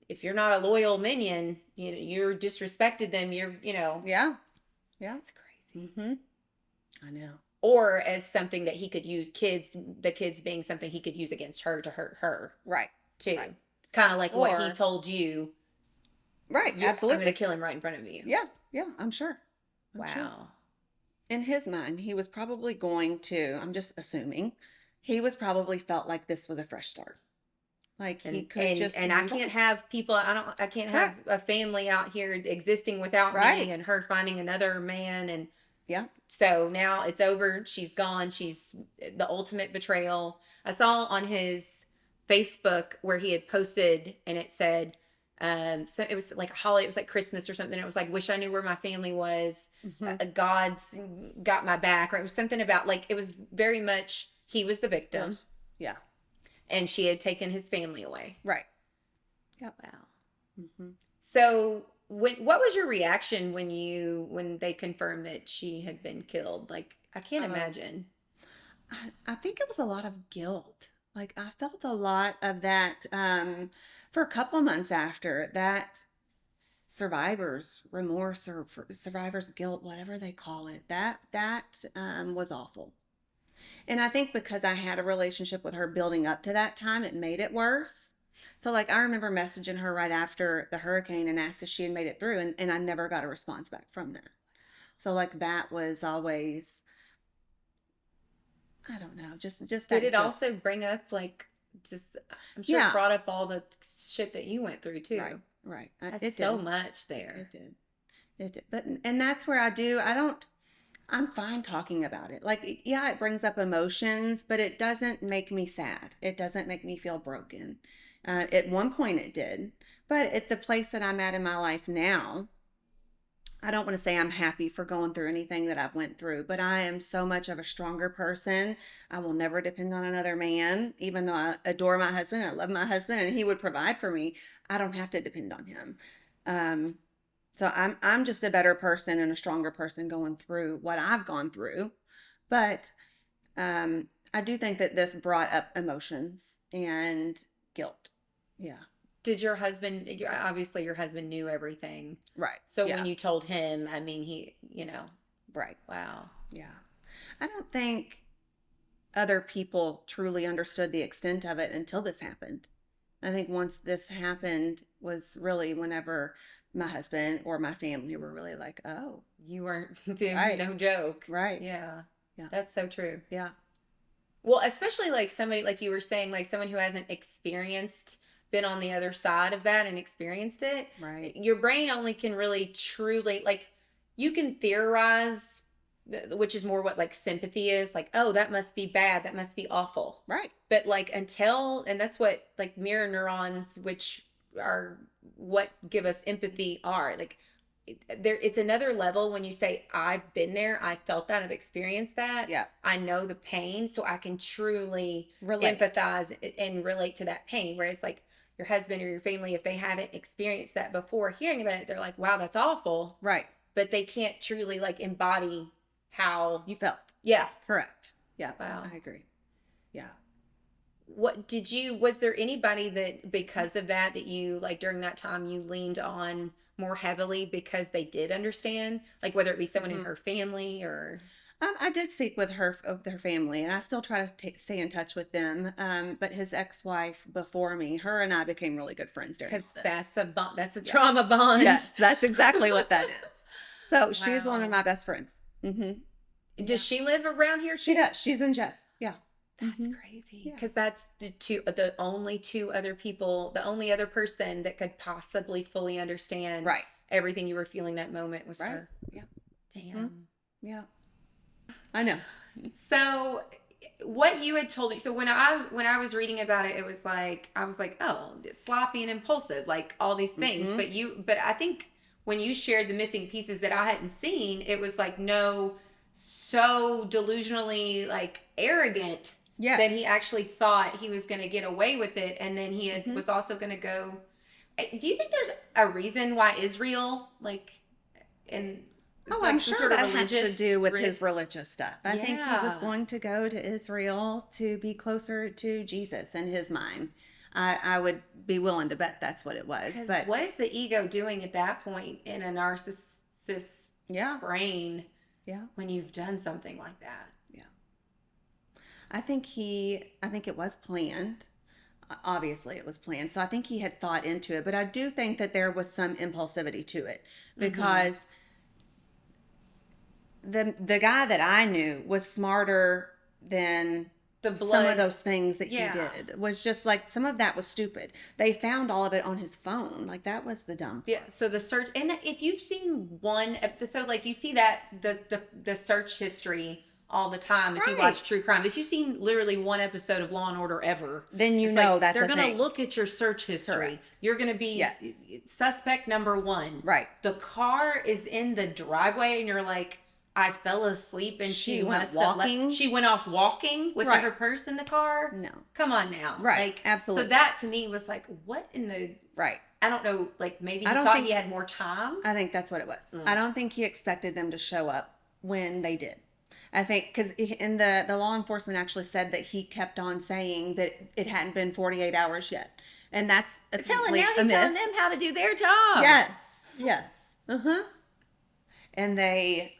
if you're not a loyal minion, you're disrespected them. Yeah. Yeah. That's crazy. Mm-hmm. I know. Or as something that he could use, the kids being something he could use against her to hurt her. Right. Too. Right. Kind of like what he told you. Right. Absolutely. I'm going to kill him right in front of you. Yeah. Yeah. I'm sure. Wow. Sure. In his mind, he was probably going to, I'm just assuming, he was probably felt like this was a fresh start. Like he could just. And I can't have people, I can't have a family out here existing without me, and her finding another man. And yeah. So now it's over. She's gone. She's the ultimate betrayal. I saw on his Facebook where he had posted and it said, so it was like a holiday, it was like Christmas or something. It was like, wish I knew where my family was. God's got my back. Or it was something about like, it was very much, he was the victim. Yeah. And she had taken his family away. Right. Yep. Wow. Mm-hmm. So what was your reaction when they confirmed that she had been killed? Like, I can't imagine. I think it was a lot of guilt. Like I felt a lot of that for a couple of months after that. Survivor's remorse or survivor's guilt, whatever they call it, that was awful. And I think because I had a relationship with her building up to that time, it made it worse. So like I remember messaging her right after the hurricane and asked if she had made it through, and I never got a response back from her. So like that was always, I don't know, just that. Did it also bring up like just, I'm sure it brought up all the shit that you went through too. Right. That's so much there. It did. But, and that's where I'm fine talking about it. Like, yeah, it brings up emotions, but it doesn't make me sad. It doesn't make me feel broken. At one point it did, but at the place that I'm at in my life now, I don't want to say I'm happy for going through anything that I've went through, but I am so much of a stronger person. I will never depend on another man, even though I adore my husband. I love my husband and he would provide for me. I don't have to depend on him. So I'm just a better person and a stronger person going through what I've gone through. But I do think that this brought up emotions and guilt. Yeah. Did your husband, obviously your husband knew everything. Right. So when you told him, I mean, he, Right. Wow. Yeah. I don't think other people truly understood the extent of it until this happened. I think once this happened was really whenever my husband or my family were really like, oh. You weren't doing no joke. Right. Yeah. That's so true. Yeah. Well, especially like somebody, like you were saying, like someone who hasn't been on the other side of that and experienced it. Right. Your brain only can really truly, like, you can theorize, which is more what like sympathy is, like, oh, that must be bad, that must be awful. Right. But like and that's what like mirror neurons, which are what give us empathy, are like it's another level when you say, I've been there, I felt that, I've experienced that. Yeah. I know the pain, so I can truly relate. Empathize and relate to that pain. Whereas like your husband or your family, if they haven't experienced that before hearing about it, they're like, wow, that's awful. Right. But they can't truly like embody how you felt. Yeah. Correct. Yeah. Wow. I agree. Yeah. Was there anybody that because of that you like during that time you leaned on more heavily because they did understand, like whether it be someone in her family or? I did speak with her family, and I still try to stay in touch with them. But his ex-wife before me, her and I became really good friends during this. Because that's a trauma bond. Yes, that's exactly what that is. So she's one of my best friends. Mm-hmm. Does she live around here? She does. She's in Jeff. Yeah. That's crazy. Because that's the only two other people, the only other person that could possibly fully understand everything you were feeling that moment was her. Yeah. Damn. Yeah. I know. So what you had told me. So when I was reading about it, it was like I was like, oh, sloppy and impulsive, like all these things. But I think when you shared the missing pieces that I hadn't seen, it was like no, so delusionally like arrogant that he actually thought he was going to get away with it, and then he was also going to go. Do you think there's a reason why Israel and Oh, like I'm some sure sort of that has to religious do with his religious stuff. I think he was Yeah. going to go to Israel to be closer to Jesus in his mind. I would be willing to bet that's what it was. Because But what is the ego doing at that point in a narcissist's yeah, brain yeah, when you've done something like that? yeah. I think it was planned. Obviously, it was planned. So I think he had thought into it. But I do think that there was some impulsivity to it because the guy that I knew was smarter than The some blood. of those things that Yeah. he did. Was just like some of that was stupid. They found all of it on his phone. Like that was the dumb. Yeah, so the search, and if you've seen one episode, like you see that the search history all the time. If you Right. watch true crime, if you've seen literally one episode of Law and Order ever, Then you it's know like that's they're a gonna thing. look at your search history. Correct. You're gonna be Yes. suspect number one. Right. The car is in the driveway, and you're like, I fell asleep, and She she went must have walking? she went off walking with Right. her purse in the car. No. Come on now. Right. Like, Absolutely. So that to me was like, what in the Right. I don't know, like maybe he I don't thought think- he had more time. I think that's what it was. I don't think he expected them to show up when they did. I think because in the law enforcement actually said that he kept on saying that it hadn't been 48 hours yet, and that's a telling myth. them how to do their job. Yes, yes, and they,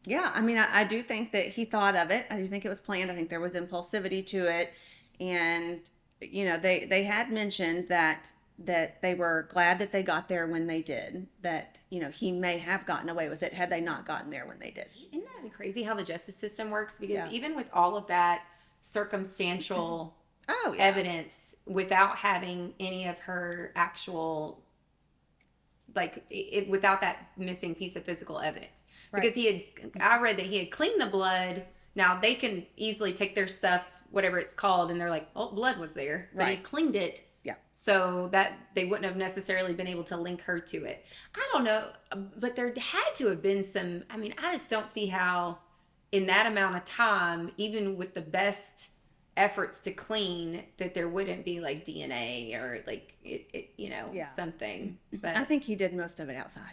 yeah. I mean, I do think that he thought of it. I do think it was planned. I think there was impulsivity to it, and they had mentioned that they were glad that they got there when they did. That he may have gotten away with it had they not gotten there when they did. Isn't that crazy how the justice system works? Because Yeah. even with all of that circumstantial Oh, yeah. evidence, without having any of her actual, without that missing piece of physical evidence, Right. because I read that he had cleaned the blood. Now they can easily take their stuff, whatever it's called, and they're like, oh, blood was there, but he Right. cleaned it. Yeah. So that they wouldn't have necessarily been able to link her to it. I don't know, but there had to have been some. I mean, I just don't see how in that amount of time, even with the best efforts to clean, that there wouldn't be like DNA or Yeah. something. But I think he did most of it outside.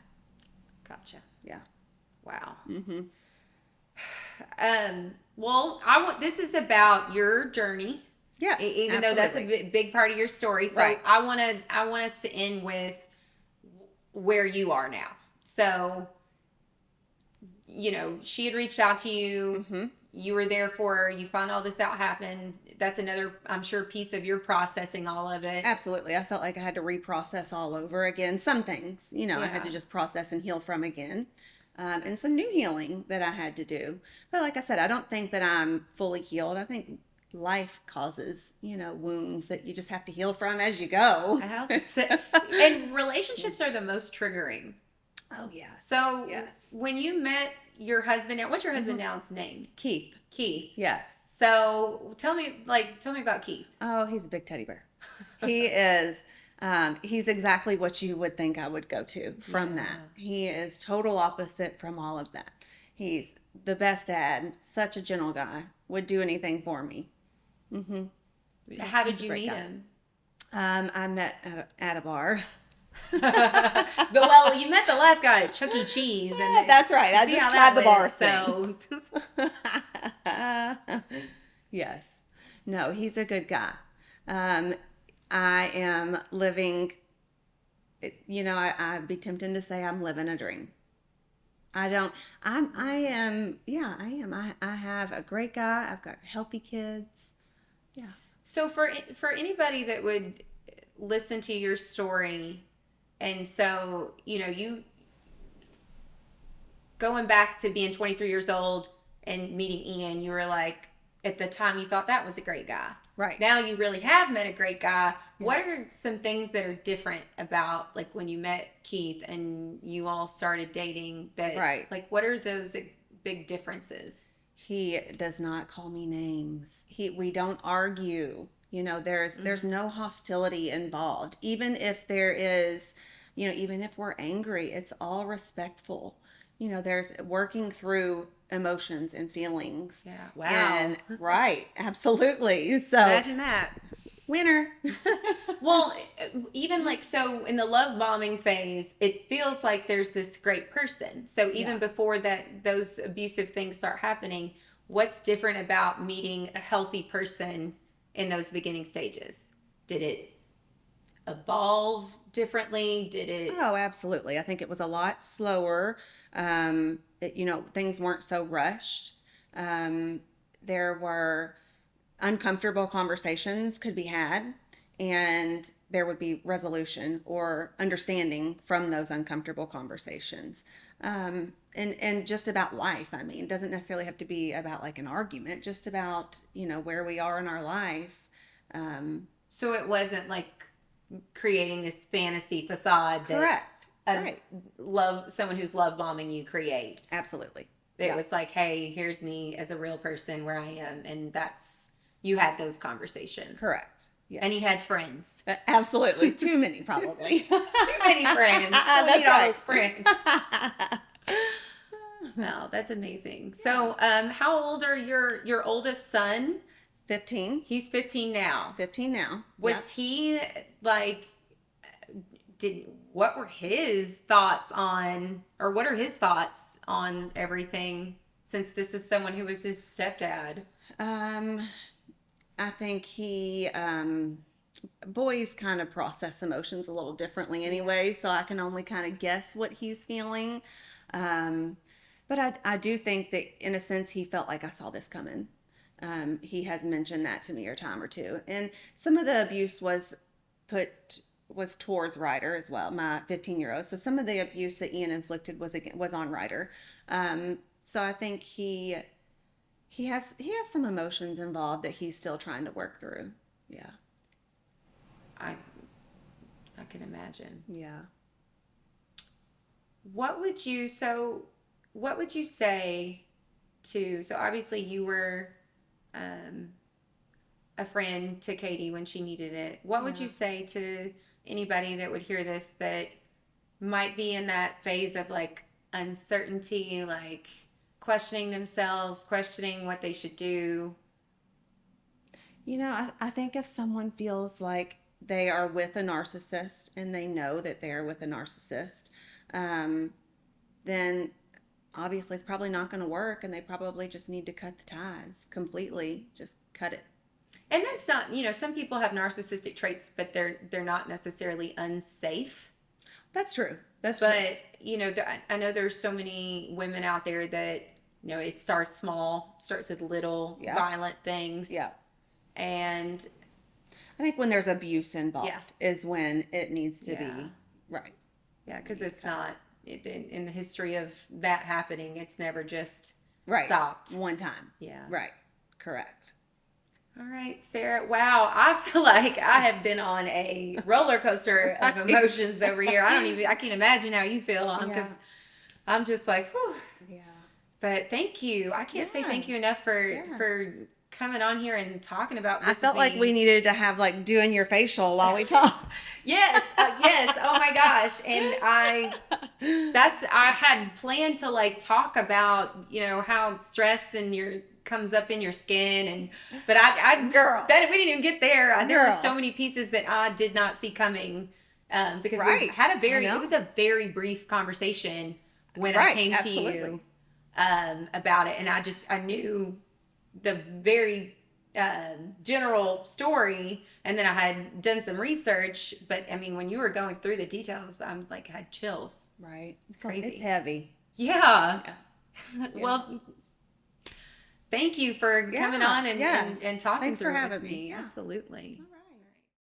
gotcha. Yeah. Wow. Well, this is about your journey. Yes, Even though that's a absolutely. big part of your story. So Right. I want us to end with where you are now. So, she had reached out to you. You were there for her. You found all this out happen. That's another, I'm sure, piece of your processing all of it. Absolutely. I felt like I had to reprocess all over again. Some things, I had Yeah. to just process and heal from again. And some new healing that I had to do. But like I said, I don't think that I'm fully healed. I think life causes, wounds that you just have to heal from as you go. And relationships are the most triggering. Oh, yeah. So Yes. when you met your husband, now what's your husband now's name? Keith. Keith. Yes. So tell me about Keith. Oh, he's a big teddy bear. He is. He's exactly what you would think I would go to from that. He is total opposite from all of that. He's the best dad, such a gentle guy, would do anything for me. How did He's a you great meet guy. him? I met at a bar. Well, you met the last guy at Chuck E. Cheese, and That's right. I see just how tried that the bar went, thing. Yes. No, he's a good guy. I am living, I'd be tempted to say I'm living a dream. I am. I am. I have a great guy. I've got healthy kids. Yeah. So for anybody that would listen to your story, and so you going back to being 23 years old and meeting Ian, you were like, at the time you thought that was a great guy. Right. Now you really have met a great guy. What are some things that are different about like when you met Keith and you all started dating that Right. like what are those big differences? He does not call me names. We don't argue. There's no hostility involved. Even if there is, even if we're angry, it's all respectful. There's working through emotions and feelings. Yeah. Wow. And right, absolutely. So imagine that. Winner. Well, even like, so in the love bombing phase, it feels like there's this great person. So even before that, those abusive things start happening, what's different about meeting a healthy person in those beginning stages? Did it evolve differently? Did it? Oh, absolutely. I think it was a lot slower. Things weren't so rushed. There were uncomfortable conversations could be had, and there would be resolution or understanding from those uncomfortable conversations. And just about life. I mean, it doesn't necessarily have to be about like an argument, just about, where we are in our life. So it wasn't like creating this fantasy facade that Correct. Right. someone who's love bombing you creates. Absolutely. It was like, hey, here's me as a real person where I am, and you had those conversations. Correct. Yeah. And he had friends. Absolutely. Too many, probably. Too many friends. That's all right. those friends. No, that's amazing. So, how old are your oldest son? 15. He's 15 now. 15 now. Was he like, what were his thoughts on, or what are his thoughts on everything, since this is someone who was his stepdad? I think boys kind of process emotions a little differently anyway, so I can only kind of guess what he's feeling. But I do think that in a sense he felt like I saw this coming. He has mentioned that to me a time or two. And some of the abuse was towards Ryder as well, my 15-year-old. So some of the abuse that Ian inflicted was on Ryder. So I think he has some emotions involved that he's still trying to work through. Yeah. I can imagine. Yeah. What would you say to, so obviously you were a friend to Katie when she needed it. What would you say to anybody that would hear this that might be in that phase of like uncertainty, like questioning themselves, questioning what they should do? I think if someone feels like they are with a narcissist and they know that they're with a narcissist, then obviously it's probably not going to work, and they probably just need to cut the ties completely. Just cut it. And that's not, some people have narcissistic traits, but they're not necessarily unsafe. That's true. But, I know there's so many women out there that, it starts small, starts with little violent things. Yeah. And I think when there's abuse involved is when it needs to be. Right. Yeah, because it's not, in the history of that happening, it's never just right. stopped. One time. Yeah. Right. Correct. All right, Sarah. Wow, I feel like I have been on a roller coaster of emotions over here. I can't imagine how you feel, because I'm just like, whew. Yeah. But thank you. I can't say thank you enough for coming on here and talking about this. I felt like we needed to have like doing your facial while we talk. Yes. Oh my gosh. And I had planned to like talk about, how stress comes up in your skin, but girl, we didn't even get there. There were so many pieces that I did not see coming, because we had it was a very brief conversation when I came to you about it, and I knew the very general story, and then I had done some research, but I mean, when you were going through the details, I'm like, I had chills. Right. It's crazy. It's heavy. Yeah. Well, thank you for coming on and talking through it with me. Yeah. Absolutely. All right.